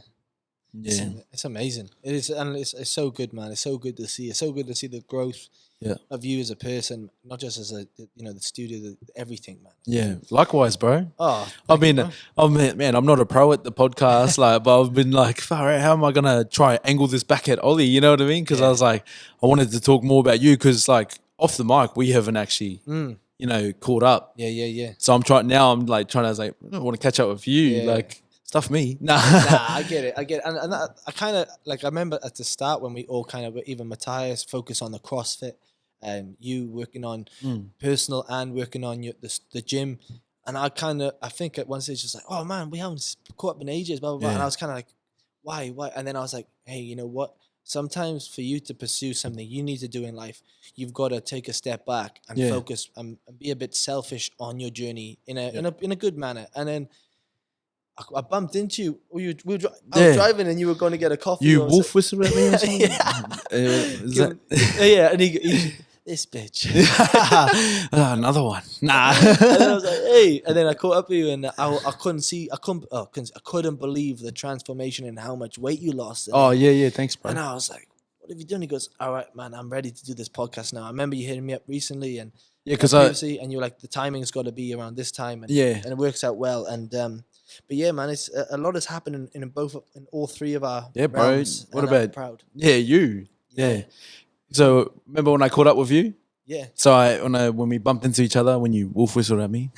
Yeah. It's amazing. It is, and it's so good, man. It's so good to see. It's so good to see the growth of you as a person, not just as the studio, everything, man. Yeah. Likewise, bro. Oh, man, I'm not a pro at the podcast, but I've been like, far out, how am I gonna try angle this back at Ollie? You know what I mean? Because I was like, I wanted to talk more about you because off the mic we haven't actually, caught up. Yeah. So I'm trying to I want to catch up with you, stuff me. Nah, I get it. And I kind of I remember at the start when we all kind of, even Matthias, focus on the CrossFit, you working on personal and working on the gym, and I think at one stage just like, oh man, we haven't caught up in ages, blah blah blah, and I was kind of like, why? And then I was like, hey, you know what? Sometimes for you to pursue something you need to do in life, you've got to take a step back and focus and be a bit selfish on your journey in a good manner. And then I bumped into you. I was driving and you were going to get a coffee. You wolf whistled at me or something? And he this bitch. Another one. Nah. And then I was like, hey. And then I caught up with you and I couldn't believe the transformation and how much weight you lost. Thanks, bro. And I was like, what have you done? He goes, all right, man, I'm ready to do this podcast now. I remember you hitting me up recently and and you were like, the timing's got to be around this time. And it works out well. And but yeah, man, it's a lot has happened in all three of our bro. realms, What about proud? Yeah, you. Yeah. So remember when I caught up with you? Yeah. So when we bumped into each other, when you wolf whistled at me,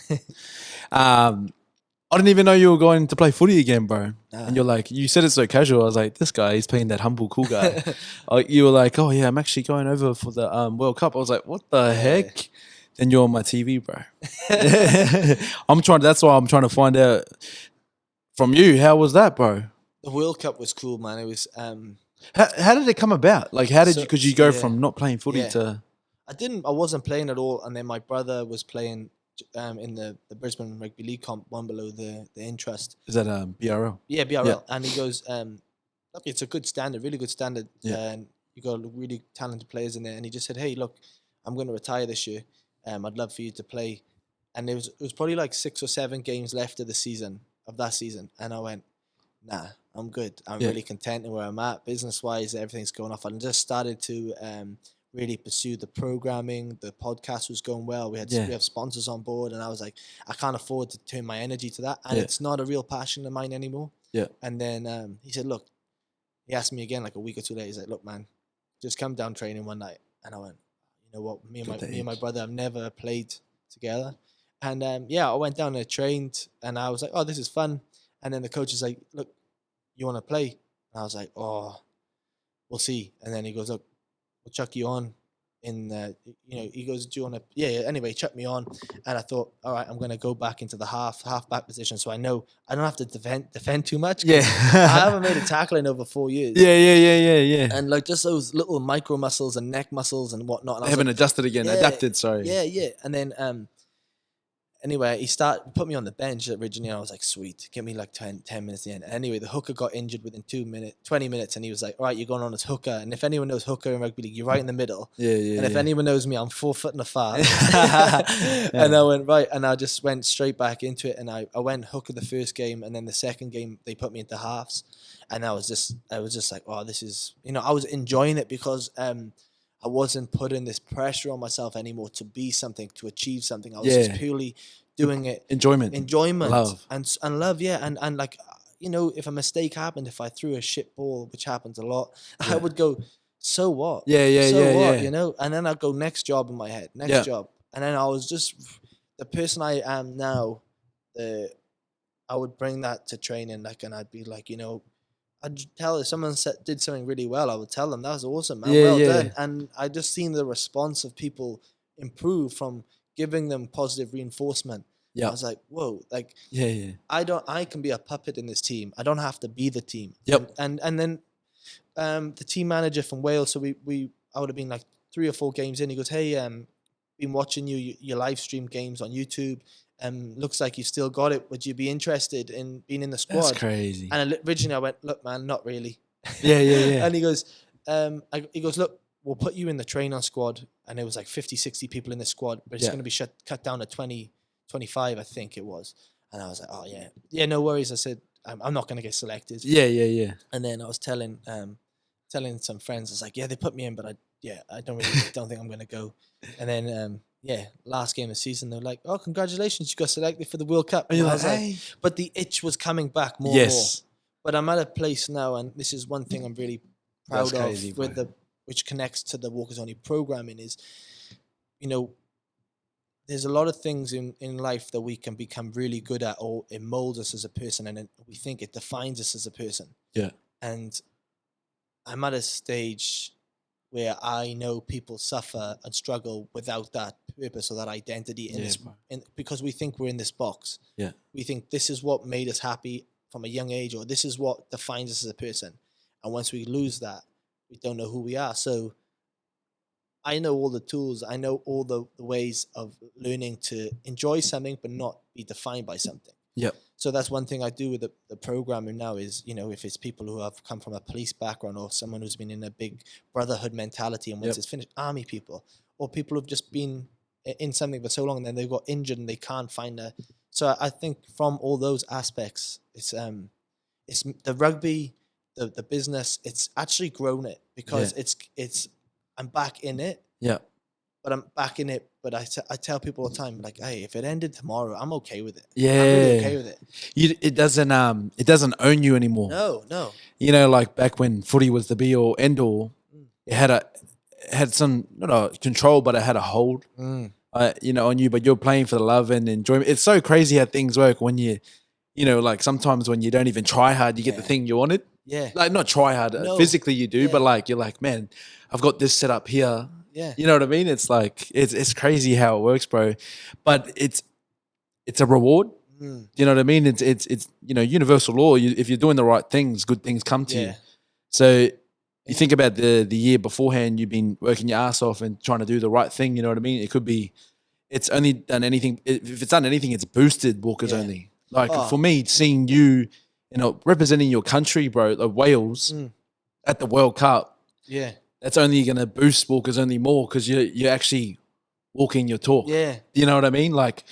I didn't even know you were going to play footy again, bro. And you're like, you said it so casual. I was like, this guy, he's playing that humble, cool guy. You were like, oh yeah, I'm actually going over for the World Cup. I was like, what the heck? Then you're on my TV, bro. That's why I'm trying to find out from you. How was that, bro? The World Cup was cool, man. It was. How did it come about? Like, how did you? Because you go from not playing footy to. I wasn't playing at all, and then my brother was playing in the Brisbane Rugby League comp, one below the interest. Is that BRL? Yeah, BRL. And he goes, look, it's a good standard, really good standard. Yeah. And you got really talented players in there. And he just said, hey, look, I'm going to retire this year. I'd love for you to play. And it was probably like 6 or 7 games left of that season. And I went, nah, I'm good. I'm really content in where I'm at. Business-wise, everything's going off. I just started to really pursue the programming. The podcast was going well. We have sponsors on board, and I was like, I can't afford to turn my energy to that, and it's not a real passion of mine anymore. Yeah. And then he said, look, he asked me again like a week or 2 later. He's like, look, man, just come down training one night. And I went, you know what? Me and my brother have never played together, and I went down and trained, and I was like, oh, this is fun. And then the coach is like, look, you want to play? And I was like, oh, we'll see. And then he goes, look, we'll chuck you on he goes, do you want to, anyway, chuck me on. And I thought, all right, I'm going to go back into the half back position. So I know I don't have to defend too much. Yeah. I haven't made a tackle in over 4 years. Yeah. And like just those little micro muscles and neck muscles and whatnot. And they haven't adapted, sorry. Yeah. And then, anyway, he put me on the bench originally. And I was like, sweet, give me like 10 minutes at the end. Anyway, the hooker got injured within 20 minutes. And he was like, all right, you're going on as hooker. And if anyone knows hooker in rugby league, you're right in the middle. And if anyone knows me, I'm 4 foot and a far. And I went, right. And I just went straight back into it. And I went hooker the first game. And then the second game, they put me into halves. And I was just like, oh, this is, I was enjoying it because I wasn't putting this pressure on myself anymore to be something, to achieve something. I was just purely doing it. Enjoyment. Love. And love, And like, if a mistake happened, if I threw a shit ball, which happens a lot, I would go, so what? So what, And then I'd go, next job in my head, next job. And then I was just, the person I am now, I would bring that to training, like, and I'd be like, I'd tell if someone did something really well, I would tell them that was awesome, man. Well done. And I just seen the response of people improve from giving them positive reinforcement. I was like, whoa, like, I can be a puppet in this team. I don't have to be the team. And then the team manager from Wales, so I would have been like 3 or 4 games in. He goes, hey, been watching your live stream games on YouTube. Looks like you've still got it. Would you be interested in being in the squad? That's crazy. And originally I went, look, man, not really. Yeah. And he goes, look, we'll put you in the trainer squad. And it was like 50, 60 people in the squad, but it's going to be cut down to 20, 25, I think it was. And I was like, oh yeah. Yeah, no worries. I said, I'm not going to get selected. Yeah. And then I was telling some friends, I was like, yeah, they put me in, but I don't think I'm going to go. And then, last game of the season, they're like, oh, congratulations, you got selected for the World Cup. And I was like, but the itch was coming back more and more. But I'm at a place now, and this is one thing I'm really proud of which connects to the Walkers Only programming is, there's a lot of things in life that we can become really good at, or it molds us as a person, and we think it defines us as a person. Yeah. And I'm at a stage where I know people suffer and struggle without that purpose or that identity because we think we're in this box. Yeah. We think this is what made us happy from a young age, or this is what defines us as a person. And once we lose that, we don't know who we are. So I know all the tools. I know all the ways of learning to enjoy something but not be defined by something. Yeah. So that's one thing I do with the programming now is, if it's people who have come from a police background or someone who's been in a big brotherhood mentality and once it's finished, army people, or people who've just been in something for so long and then they got injured and they can't find so I think from all those aspects, it's the rugby, the business, it's actually grown it because it's I'm back in it. Yeah. But I'm back in it. But I tell people all the time, like, hey, if it ended tomorrow, I'm okay with it. Yeah, I'm really okay with it. It doesn't own you anymore. No. Like back when footy was the be all end all, it had some not a control, but it had a hold, on you. But you're playing for the love and enjoyment. It's so crazy how things work when like sometimes when you don't even try hard, you get the Yeah. thing you wanted. Yeah. Like not try hard, No. physically you do, Yeah. but like you're like, man, I've got this set up here. Yeah. You know what I mean? It's like it's crazy how it works, bro. But it's a reward. You know what I mean? It's universal law. If you're doing the right things, good things come to you. Yeah. So you think about the year beforehand, you've been working your ass off and trying to do the right thing. You know what I mean? It could be, it's only done anything. If it's done anything, it's boosted Walkers Yeah. only. Like Oh. for me, seeing you, representing your country, bro, like Wales at the World Cup. Yeah. That's only going to boost Walkers only more because you're actually walking your talk. Yeah. You know what I mean? Like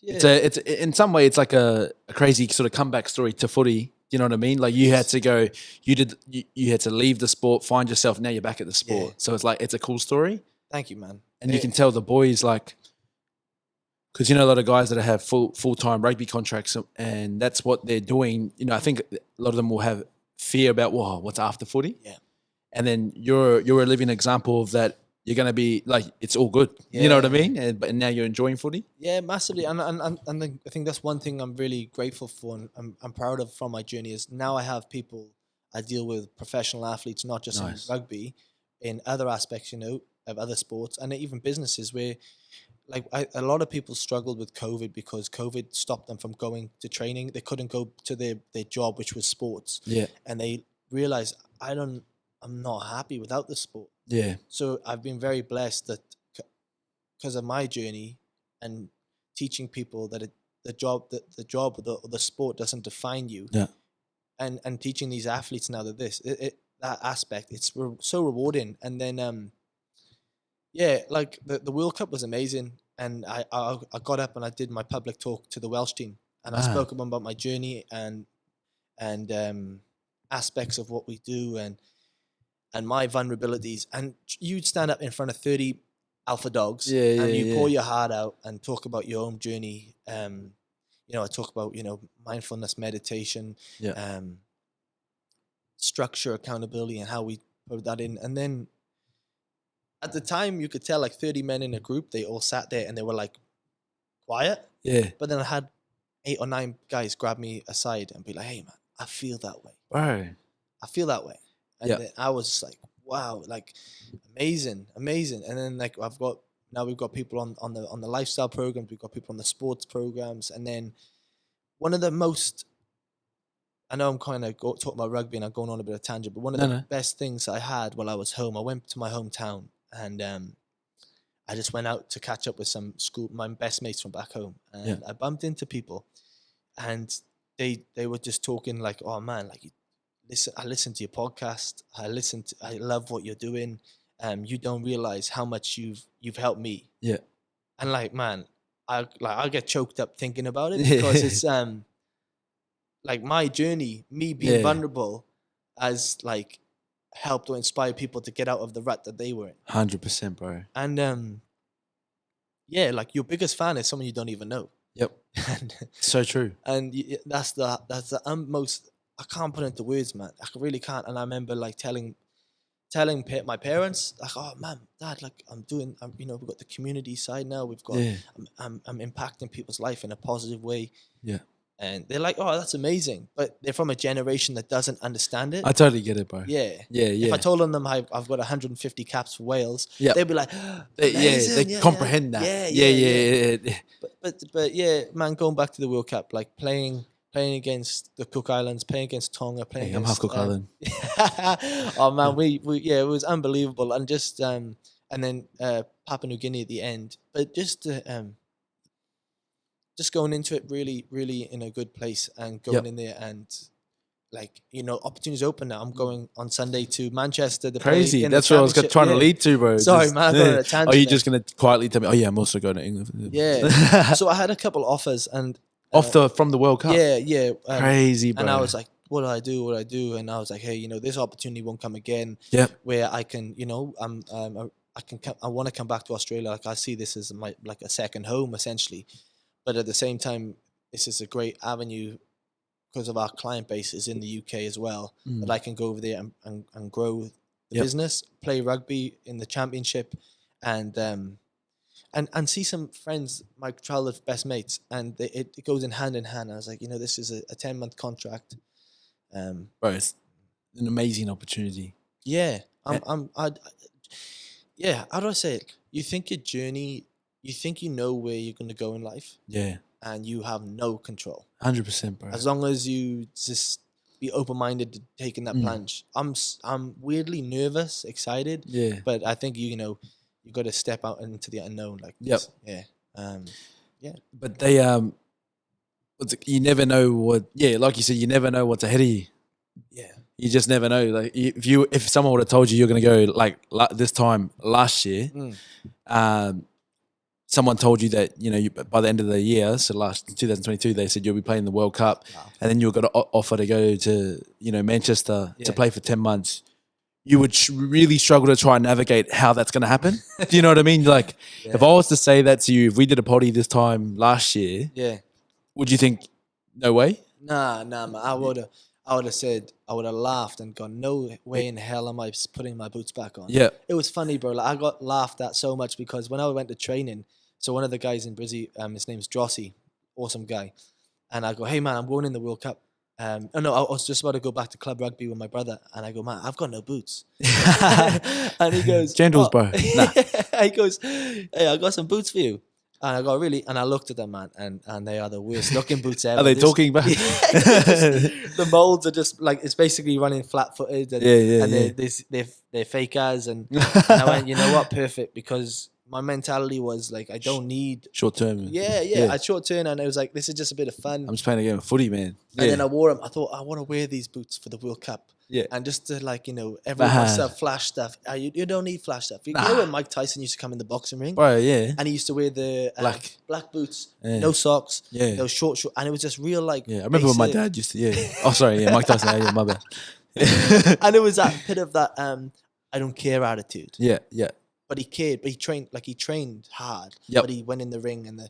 Yeah. it's in some way it's like a crazy sort of comeback story to footy. You know what I mean? Like you had to go, you had to leave the sport, find yourself. Now you're back at the sport. Yeah. So it's like it's a cool story, Thank you, man. and you can tell the boys like, because a lot of guys that have full-time rugby contracts, and that's what they're doing. I think a lot of them will have fear about what's after footy. Yeah. And then you're a living example of that. You're gonna be like, it's all good. You know what I mean? But now you're enjoying footy. Yeah, massively, and I think that's one thing I'm really grateful for, and I'm proud of from my journey is now I have people I deal with, professional athletes, not just Nice. in rugby, in other aspects, of other sports, and even businesses where, like, a lot of people struggled with COVID because COVID stopped them from going to training. They couldn't go to their job, which was sports. Yeah. And they realized I'm not happy without the sport. Yeah. So I've been very blessed that because of my journey and teaching people that the job or the sport doesn't define you. Yeah. And teaching these athletes now that that aspect, it's so rewarding. And then like the World Cup was amazing, and I got up and I did my public talk to the Welsh team, and I spoke about my journey and aspects of what we do and my vulnerabilities. And you'd stand up in front of 30 alpha dogs, and you pour your heart out and talk about your own journey. I talk about mindfulness, meditation, structure, accountability, and how we put that in. And then at the time, you could tell like 30 men in a group, they all sat there and they were like quiet. Yeah. But then I had 8 or 9 guys grab me aside and be like, "Hey man, I feel that way. Bro. I feel that way." And then I was like, wow, like amazing. And then like we've got people on the lifestyle programs, we've got people on the sports programs. And then one of the most, I know I'm kind of talking about rugby and I'm going on a bit of tangent, but one of the best things I had while I was home, I went to my hometown and I just went out to catch up with my best mates from back home. And I bumped into people and they were just talking like, "Oh man, like I listened to your podcast. I love what you're doing. You don't realize how much you've helped me." Yeah. And like, man, I get choked up thinking about it because it's like my journey, me being vulnerable, has like helped or inspired people to get out of the rut that they were in. 100%, bro. And like your biggest fan is someone you don't even know. Yep. And so true. And that's the most, I can't put into words, man. I really can't. And I remember like telling my parents, like, "Oh man, Dad, like we've got the community side now. We've got, I'm impacting people's life in a positive way." Yeah. And they're like, "Oh, that's amazing." But they're from a generation that doesn't understand it. I totally get it, bro. Yeah. Yeah. If I told them I've got 150 caps for Wales, they'd be like, they comprehend that. Yeah. But yeah, man, going back to the World Cup, like playing against the Cook Islands, playing against Tonga, playing I'm half against Cook Island. oh man, we it was unbelievable. And just and then Papua New Guinea at the end. But just going into it really, really in a good place and going in there and like, opportunities open now. I'm going on Sunday to Manchester. Crazy. That's what I was trying to lead to, bro. Sorry, man. I'm going on a tangent. Are you just going to quietly tell me, "Oh yeah, I'm also going to England"? Yeah. So I had a couple offers and from the World Cup. Yeah. Crazy, bro. And I was like, what do I do? And I was like, hey, this opportunity won't come again. Yeah. Where I can, I want to come back to Australia. Like I see this as like a second home essentially. But at the same time, this is a great avenue because of our client base is in the UK as well, that I can go over there and grow the business, play rugby in the championship, and see some friends, my childhood best mates, and it goes in hand in hand. I was like, this is a 10-month contract. Bro, it's an amazing opportunity. Yeah, yeah. How do I say it? You think your journey, you think you know where you're going to go in life. Yeah. And you have no control. 100%, bro. As long as you just be open-minded to taking that plunge. I'm weirdly nervous, excited. Yeah. But I think you got to step out into the unknown. Like Yep. Yeah. Yeah. But they you never know what. Yeah, like you said, you never know what's ahead of you. Yeah. You just never know. Like if someone would have told you you're going to go like this time last year, someone told you that by the end of the year, so last 2022, they said you'll be playing the World Cup, and then you got an offer to go to Manchester to play for 10 months. You would really struggle to try and navigate how that's going to happen. Do you know what I mean? Like, if I was to say that to you, if we did a potty this time last year, would you think no way? Nah, man. I would have said, I would have laughed and gone, no way in hell am I putting my boots back on. Yeah. It was funny, bro. Like, I got laughed at so much because when I went to training, so one of the guys in Brizzy, his name's Drossi, awesome guy. And I go, hey, man, I'm going in the World Cup. I was just about to go back to club rugby with my brother. And I go, man, I've got no boots. And he goes, Gentles, bro. Nah. He goes, hey, I got some boots for you. And I go, really? And I looked at them, man, and they are the worst looking boots ever. Are they talking about? The molds are just like, it's basically running flat footed. And they're fake as. And I went, you know what? Perfect. Because my mentality was like, I don't need short term. Yeah. I short term, and it was like, this is just a bit of fun. I'm just playing a game of footy, man. And then I wore them. I thought, I want to wear these boots for the World Cup. Yeah. And just to everyone stuff, flash stuff. You don't need flash stuff. You know when Mike Tyson used to come in the boxing ring? Bro, yeah. And he used to wear the black boots, no socks, those short, and it was just real like. Yeah, I remember when my dad used to. Oh, sorry, Mike Tyson. Yeah, my bad. And it was that bit of that I don't care attitude. Yeah. But he cared. But he trained hard. Yep. But he went in the ring, and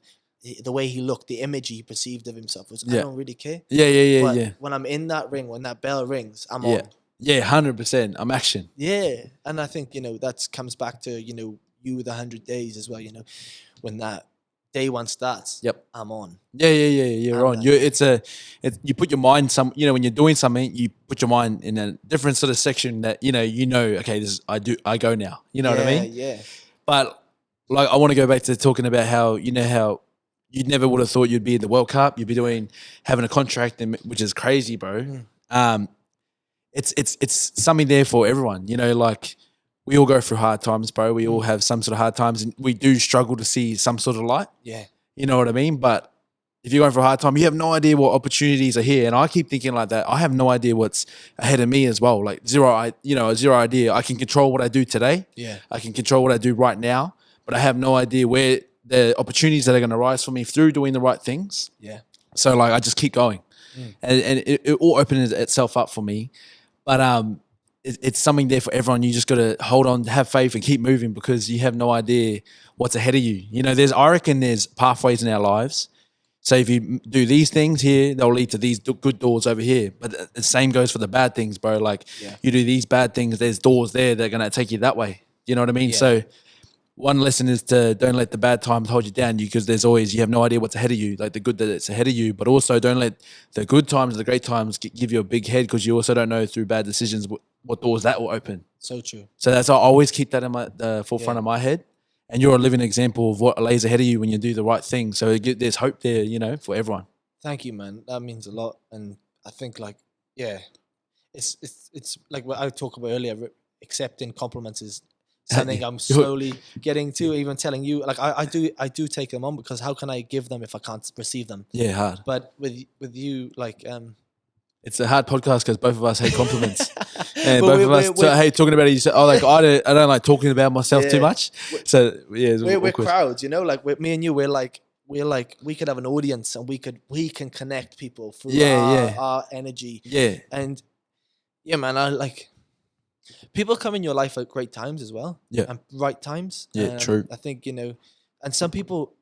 the way he looked, the image he perceived of himself was, I don't really care. Yeah. But when I'm in that ring, when that bell rings, I'm on. Yeah, 100%. I'm action. Yeah, and I think that comes back to you with 100 days as well. When that day one starts. Yep, I'm on. Yeah. You're on. You put your mind when you're doing something, you put your mind in a different sort of section that okay, this is, I go now. You know what I mean? Yeah. But like, I want to go back to talking about how how you never would have thought you'd be in the World Cup. You'd be having a contract, which is crazy, bro. It's something there for everyone. Like, we all go through hard times, bro. We all have some sort of hard times, and we do struggle to see some sort of light. Yeah. You know what I mean? But if you're going for a hard time, you have no idea what opportunities are here. And I keep thinking like that. I have no idea what's ahead of me as well. Like zero idea. I can control what I do today. Yeah. I can control what I do right now, but I have no idea where the opportunities that are going to rise for me through doing the right things. Yeah. So like, I just keep going, and it all opens itself up for me. But it's something there for everyone. You just got to hold on, have faith, and keep moving, because you have no idea what's ahead of you. I reckon there's pathways in our lives. So if you do these things here, they'll lead to these good doors over here. But the same goes for the bad things, bro. Like, you do these bad things, there's doors there that are going to take you that way. You know what I mean? Yeah. So one lesson is to don't let the bad times hold you down, because you have no idea what's ahead of you, like the good that's ahead of you. But also don't let the good times, the great times give you a big head, because you also don't know through bad decisions what doors that will open. So true. So I always keep that in the forefront of my head. And you're a living example of what lays ahead of you when you do the right thing. So there's hope there, for everyone. Thank you, man. That means a lot. And I think it's like what I talked about earlier. Accepting compliments is something I'm slowly getting to. Even telling you, like I do take them on, because how can I give them if I can't receive them? Yeah, hard. But with you, like it's a hard podcast because both of us hate compliments, and both of us hate talking about it. You say, "Oh, like I don't like talking about myself too much." So yeah, we're crowds, like me and you. We're like we could have an audience, and we can connect people through our energy. Yeah, and man, I like people come in your life at great times as well. Yeah, and right times. Yeah, true. I think and some people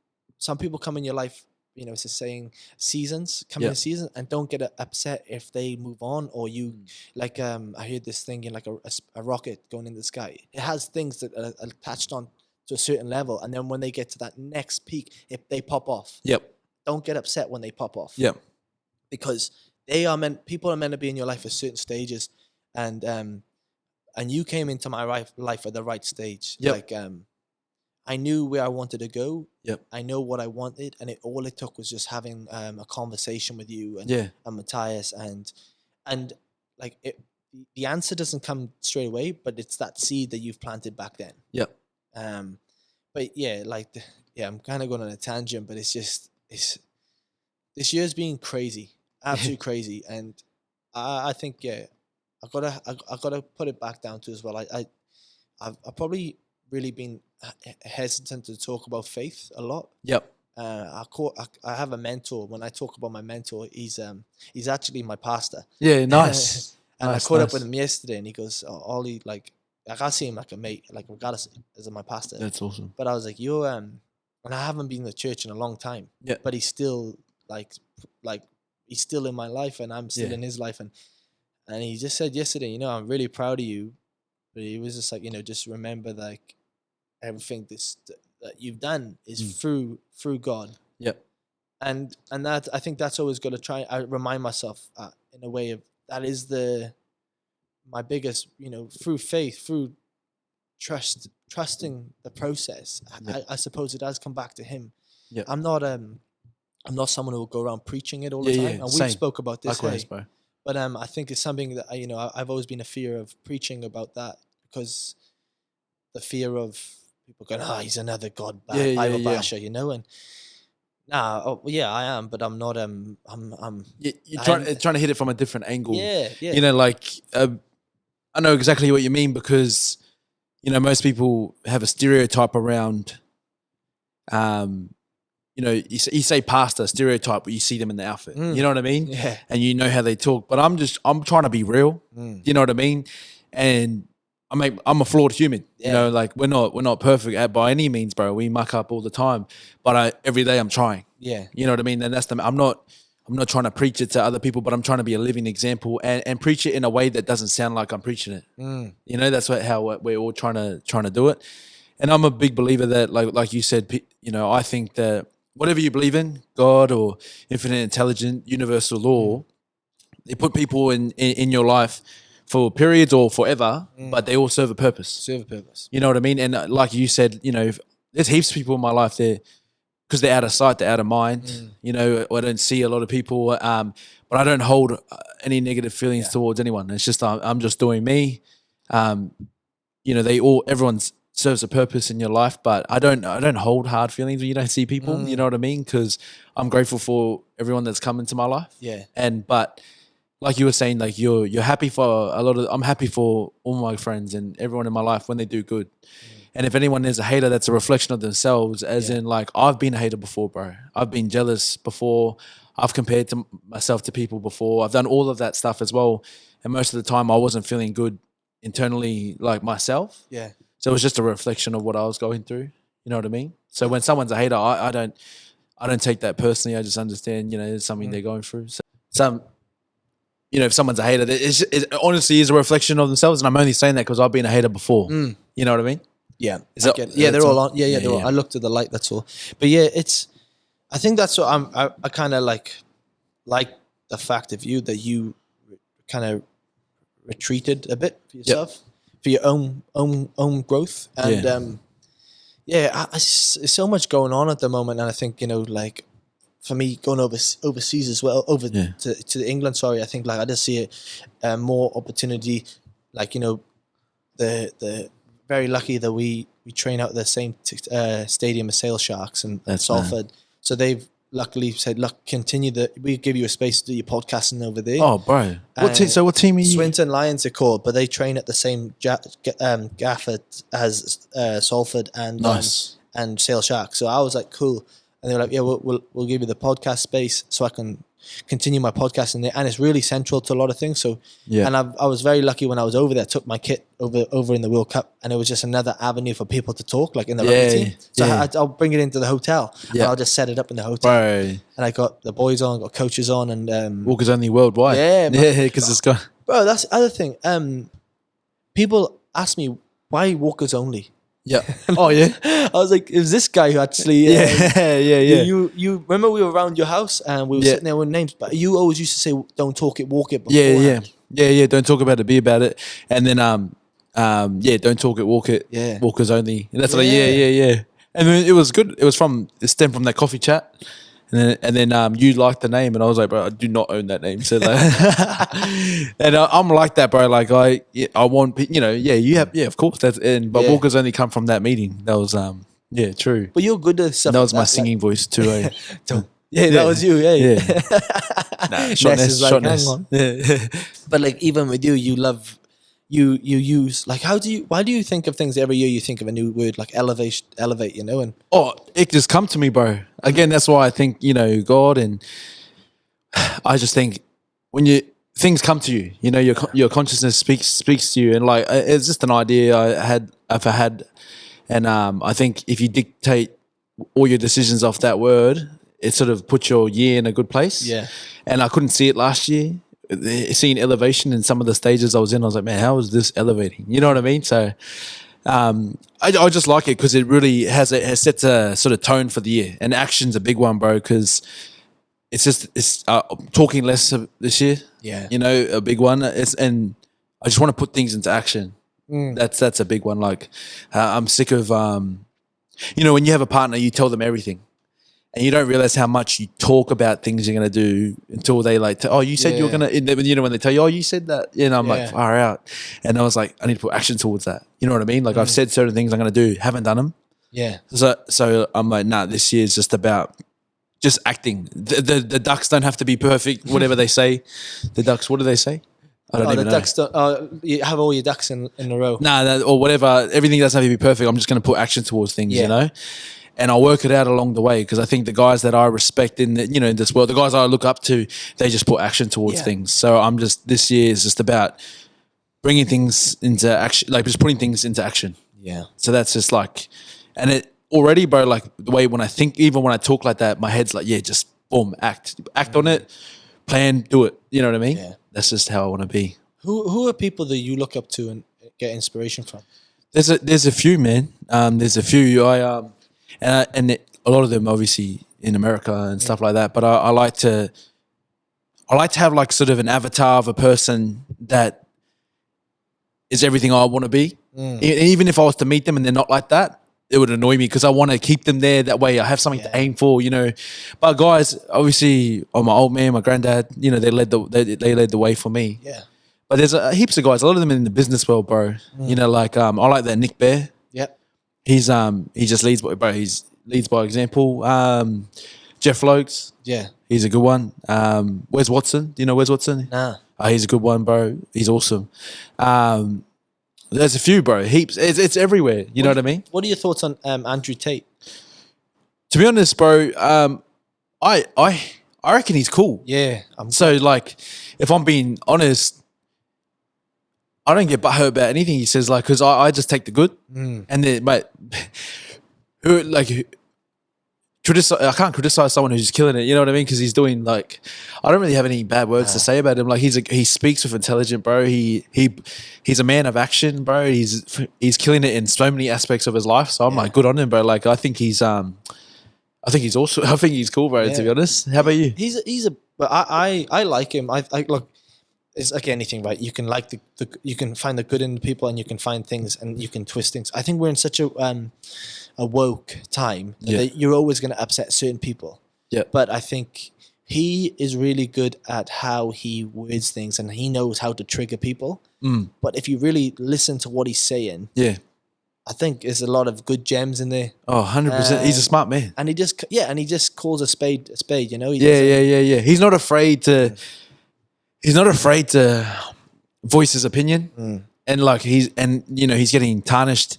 come in your life it's a saying, seasons, coming in season, and don't get upset if they move on or you, like, I heard this thing in like a rocket going in the sky. It has things that are attached on to a certain level, and then when they get to that next peak, if they pop off, don't get upset when they pop off. Because people are meant to be in your life at certain stages, and you came into my life at the right stage. Like, I knew where I wanted to go. I know what I wanted, and all it took was just having a conversation with you and Matthias, and like the answer doesn't come straight away, but it's that seed that you've planted back then. But yeah, like I'm kind of going on a tangent, but it's this year's been crazy, absolutely crazy, and I think I gotta put it back down to as well. I've probably really been hesitant to talk about faith a lot. I have a mentor. When I talk about my mentor, he's actually my pastor. Nice. And I caught up with him yesterday, and he goes, "Oh, Ollie, like I see him like a mate, like regardless as my pastor." That's awesome. But I was like, "You're and I haven't been to church in a long time. But he's still like he's still in my life, and I'm still in his life." And he just said yesterday, I'm really proud of you. But he was just like, just remember, like, everything that you've done is through God. And that, I think that's always got to try. I remind myself in a way of that is my biggest, through faith, through trusting the process. I suppose it has come back to him. I'm not someone who will go around preaching it all the time. And we spoke about this. Likewise, bro. But I think it's something that I've always been a fear of preaching about that, because the fear of people going, he's another Bible basher, and I am, but I'm not. You're trying to hit it from a different angle. Yeah. I know exactly what you mean, because most people have a stereotype around. You say pastor, stereotype, but you see them in the outfit. You know what I mean? Yeah. And you know how they talk. But I'm trying to be real. You know what I mean? And I'm a flawed human. Like we're not perfect by any means, bro. We muck up all the time. But every day I'm trying. Yeah. You know what I mean? And I'm not trying to preach it to other people, but I'm trying to be a living example and preach it in a way that doesn't sound like I'm preaching it. That's how we're all trying to do it. And I'm a big believer that, like you said, I think that whatever you believe in, God or infinite intelligence, universal law, they put people in your life for periods or forever, but they all serve a purpose. You know what I mean? And like you said, there's heaps of people in my life there because they're out of sight, they're out of mind. I don't see a lot of people, but I don't hold any negative feelings towards anyone. It's just I'm just doing me. Everyone serves a purpose in your life, but I don't hold hard feelings when you don't see people. You know what I mean? Because I'm grateful for everyone that's come into my life. But like you were saying, like you're happy for I'm happy for all my friends and everyone in my life when they do good. And if anyone is a hater, that's a reflection of themselves, as in, like, I've been a hater before, bro. I've been jealous before. I've compared to myself to people before. I've done all of that stuff as well. And most of the time I wasn't feeling good internally, like myself. So it was just a reflection of what I was going through. You know what I mean? So when someone's a hater, I don't take that personally. I just understand, it's something they're going through. So if someone's a hater, it honestly is a reflection of themselves. And I'm only saying that because I've been a hater before. You know what I mean? Yeah. They're all on. They're all, I looked at the light, that's all. But I think that's what I kind of like the fact of you that you kind of retreated a bit for yourself, for your own growth. And there's so much going on at the moment. And I think, like, for me going overseas as well, to England, I think, like, I just see more opportunity, like, the very lucky that we train out the same stadium as Sale Sharks and Salford. So they've luckily said, look, we give you a space to do your podcasting over there. Oh, bro. What team are you? Swinton Lions are called, but they train at the same gaffer as Salford and Sale Sharks. So I was like, cool. And they were like, yeah, we'll give you the podcast space so I can continue my podcast in there, and it's really central to a lot of things. So, Yeah. and I was very lucky when I was over there. I took my kit over in the World Cup, and it was just another avenue for people to talk, like in the rugby team. So I'll bring it into the hotel, and I'll just set it up in the hotel. Bro. And I got the boys on, got coaches on, and Walkers only worldwide. Yeah, because it's got. bro, that's the other thing. People ask me why walkers only. Yeah. Oh yeah. I was like, it was this guy who actually. Yeah. You remember we were around your house and we were sitting there with names, but you always used to say, "Don't talk it, walk it." Yeah. Don't talk about it, be about it, and then don't talk it, walk it. Yeah. Walkers only. And that's like yeah. And then it was good. It stemmed from that coffee chat. And then you liked the name, and I was like, bro, I do not own that name. So like, and I'm like that, bro. Like I want, of course. But walkers only come from that meeting. That was true. But you're good at stuff. That was my singing voice too. That was you. Shotness. Hang on. But like even with you, you love. You use like why do you think of things every year? You think of a new word like elevate, and it just come to me, bro. Again, that's why I think God, and I just think when things come to you, your consciousness speaks to you, and like it's just an idea I've had, and I think if you dictate all your decisions off that word, it sort of puts your year in a good place. Yeah, and I couldn't see it last year. Seeing elevation in some of the stages I was in, I was like, man, how is this elevating? You know what I mean? So I just like it because it really has sets a sort of tone for the year. And action's a big one, bro, because it's talking less this year. Yeah, a big one. And I just want to put things into action. That's a big one. Like I'm sick of when you have a partner, you tell them everything. And you don't realize how much you talk about things you're going to do until they like, you said you were going to, when they tell you, you said that, I'm like, far out. And I was like, I need to put action towards that. You know what I mean? Like I've said certain things I'm going to do, haven't done them. Yeah. So I'm like, nah, this year is just about just acting. The ducks don't have to be perfect, whatever they say. The ducks, what do they say? I don't even know. Ducks you have all your ducks in a row. Nah, or whatever. Everything doesn't have to be perfect. I'm just going to put action towards things, And I'll work it out along the way because I think the guys that I respect in this world, the guys I look up to, they just put action towards things. So this year is just about bringing things into action, like just putting things into action. Yeah. So that's just like, and it already, bro, like the way when I think, even when I talk like that, my head's like, just boom, act on it, plan, do it. You know what I mean? Yeah. That's just how I want to be. Who are people that you look up to and get inspiration from? There's a few, man. There's a few. A lot of them obviously in America and stuff like that. But I like to have like sort of an avatar of a person that is everything I want to be. Even if I was to meet them and they're not like that, it would annoy me because I want to keep them there. That way I have something to aim for, But guys, obviously, my old man, my granddad, they led the way for me. Yeah. But there's heaps of guys. A lot of them in the business world, bro. I like that Nick Bear. Yep. He just leads by example. Jeff Lokes. Yeah. He's a good one. Wes Watson. Do you know Wes Watson? Nah. He's a good one, bro. He's awesome. There's a few, bro. Heaps. It's everywhere. You know what I mean? What are your thoughts on Andrew Tate? To be honest, bro, I reckon he's cool. Yeah. So like, if I'm being honest, I don't get butthurt about anything he says, like, because I just take the good, and then, mate, I can't criticize someone who's just killing it. You know what I mean? Because he's doing like, I don't really have any bad words to say about him. Like he speaks with intelligence, bro. He's a man of action, bro. He's killing it in so many aspects of his life. So I'm like, good on him, bro. Like I think he's awesome. I think he's cool, bro. To be honest, how about you? But I like him. I look. It's like anything, right? You can like you can find the good in the people, and you can find things, and you can twist things. I think we're in such a woke time that you're always going to upset certain people. Yeah. But I think he is really good at how he words things, and he knows how to trigger people. But if you really listen to what he's saying, I think there's a lot of good gems in there. Oh, 100%. He's a smart man, and he just calls a spade a spade. Yeah. He's not afraid to. He's not afraid to voice his opinion. and like he's getting tarnished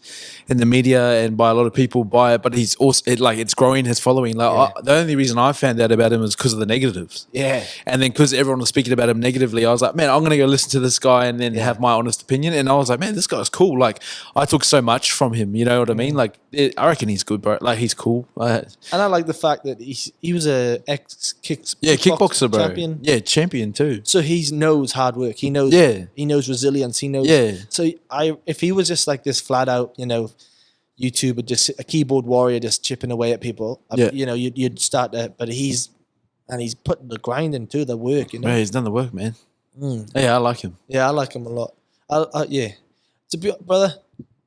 in the media and by a lot of people by it, but he's also it's growing his following. Like the only reason I found out about him was because of the negatives. Yeah. And then because everyone was speaking about him negatively, I was like, man, I'm gonna go listen to this guy and then have my honest opinion. And I was like, man, this guy's cool. Like I took so much from him. You know what I mean? Like I reckon he's good, bro. Like he's cool. And I like the fact that he was a kickboxer, bro. Champion. Yeah, champion too. So he knows hard work. He knows. He knows resilience. He knows. Yeah. So if he was just like this flat out, YouTuber, just a keyboard warrior, just chipping away at people, you'd start that. But he's putting the grind into the work. Yeah, he's done the work, man. Yeah, I like him. Yeah, I like him a lot. Brother,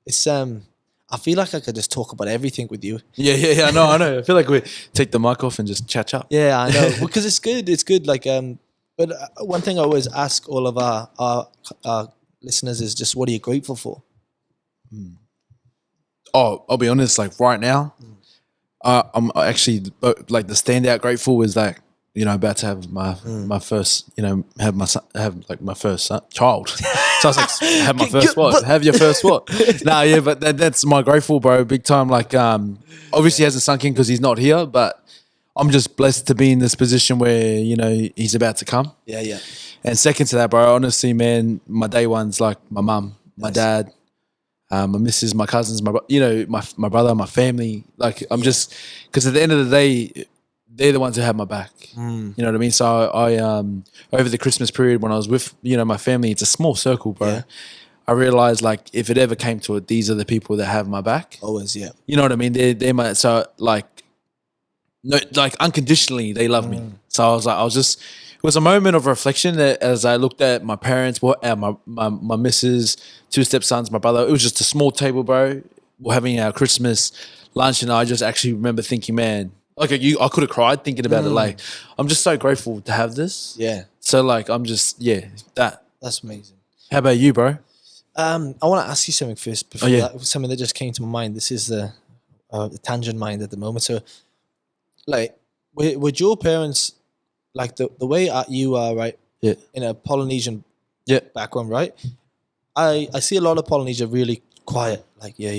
it's I feel like I could just talk about everything with you. Yeah. I know. I feel like we take the mic off and just chat up. Yeah, I know. Because it's good. It's good. Like but one thing I always ask all of our listeners is just, what are you grateful for? Oh, I'll be honest. Like right now, I'm actually like the standout grateful is like about to have my first have my first child. So I was like, have my first what? Have your first what? Nah, yeah, but that's my grateful, bro. Big time. Like obviously hasn't sunk in because he's not here, but I'm just blessed to be in this position where he's about to come. Yeah. And second to that, bro, honestly, man, my day one's like my mum, my dad, my missus, my cousins, my brother, my family. Like I'm just, because at the end of the day, they're the ones who have my back. You know what I mean? So I over the Christmas period when I was with my family, it's a small circle, bro. Yeah. I realized like if it ever came to it, these are the people that have my back. Always, yeah. You know what I mean? They're my, so like, no, like unconditionally they love me. So I was just. It was a moment of reflection that as I looked at my parents, my missus, two stepsons, my brother. It was just a small table, bro. We're having our Christmas lunch, and I just actually remember thinking, man, like I could have cried thinking about it. Like I'm just so grateful to have this. Yeah. So like I'm just That's amazing. How about you, bro? I want to ask you something first before that. Something that just came to my mind. This is the tangent mind at the moment. So, like, would your parents? Like the way you are, right? Yeah. In a Polynesian background, right? I see a lot of Polynesia really quiet, like yeah,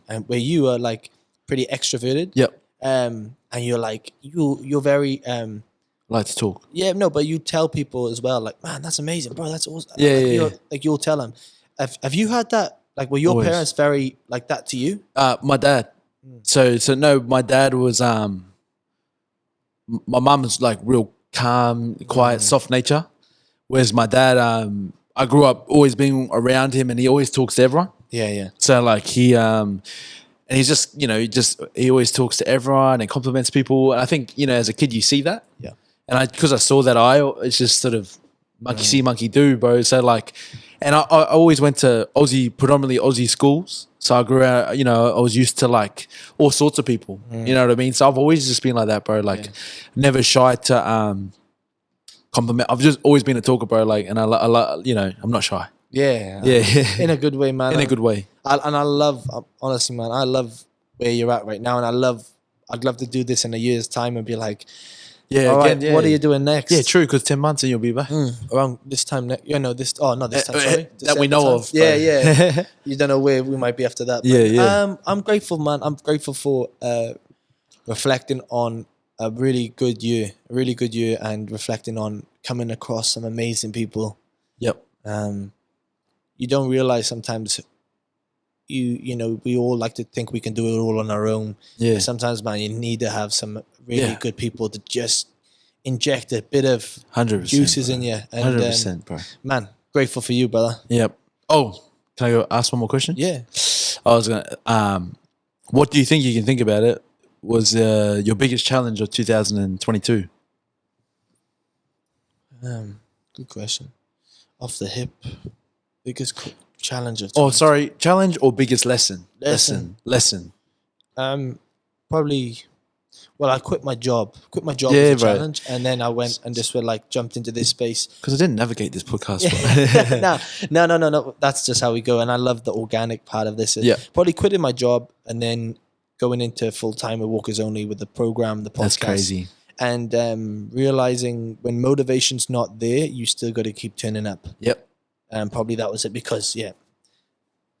and where you are like pretty extroverted. Yep. And you're like you're very like to talk. Yeah, no, but you tell people as well, like, man, that's amazing, bro. That's awesome. Yeah. Like you'll tell them. Have you had that? Like, were your parents very like that to you? My dad. So no, my dad was my mum was like real calm, quiet, soft nature. Whereas my dad, I grew up always being around him and he always talks to everyone. Yeah. So like he, and he's just, he always talks to everyone and compliments people. And I think, as a kid, you see that. Yeah. And because I saw that it's just sort of monkey see, monkey do, bro. So like, and I always went to predominantly Aussie schools. So I grew out, I was used to like all sorts of people, you know what I mean? So I've always just been like that, bro. Like never shy to compliment. I've just always been a talker, bro. Like, and I I'm not shy. Yeah. In a good way, man. In a good way. I love, honestly, man, I love where you're at right now. And I'd love to do this in a year's time and be like, what are you doing next? Yeah, true, because 10 months and you'll be back. Around this time, this time, sorry. That we know of. Yeah. You don't know where we might be after that. But, yeah. I'm grateful, man. I'm grateful for reflecting on a really good year and reflecting on coming across some amazing people. Yep. You don't realize sometimes we all like to think we can do it all on our own. Yeah. But sometimes, man, you need to have some really good people to just inject a bit of 100%, juices bro. in you. And, 100%, bro. Man, grateful for you, brother. Yep. Oh, can I go ask one more question? Yeah. I was gonna. What do you think? You can think about it. Was your biggest challenge of 2022? Good question. Off the hip, biggest challenge of. Challenge or biggest lesson? Lesson. Probably. Well, I quit my job. Quit my job Yeah, was a right. challenge, and then I went and just jumped into this space. Because I didn't navigate this podcast. No. That's just how we go, and I love the organic part of this. Yeah. Probably quitting my job and then going into full time with Walkers Only with the program, the podcast. That's crazy. And realizing when motivation's not there, you still got to keep turning up. Yep. And probably that was it because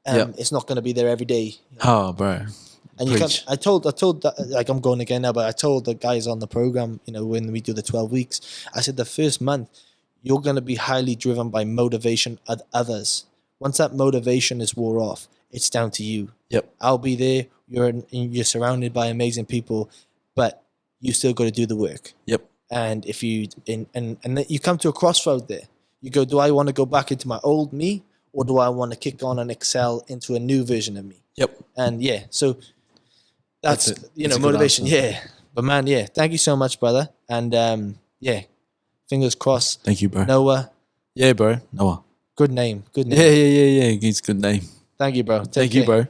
Yep. It's not going to be there every day. Oh, bro. And you Preach. can't. I told, like I'm going again now, but I told the guys on the program, when we do the 12 weeks, I said the first month you're going to be highly driven by motivation of others. Once that motivation is wore off, it's down to you. Yep. I'll be there. You're surrounded by amazing people, but you still got to do the work. Yep. And if you and then you come to a crossroad there, you go, do I want to go back into my old me, or do I want to kick on and excel into a new version of me? Yep. And yeah, so that's it. That's a good motivation. answer. Yeah, but man, yeah, thank you so much, brother. And yeah, fingers crossed. Thank you, bro. Noah, Yeah, bro. Noah. good name. Good name. Yeah. It's a good name. Thank you, bro. Thank you, bro.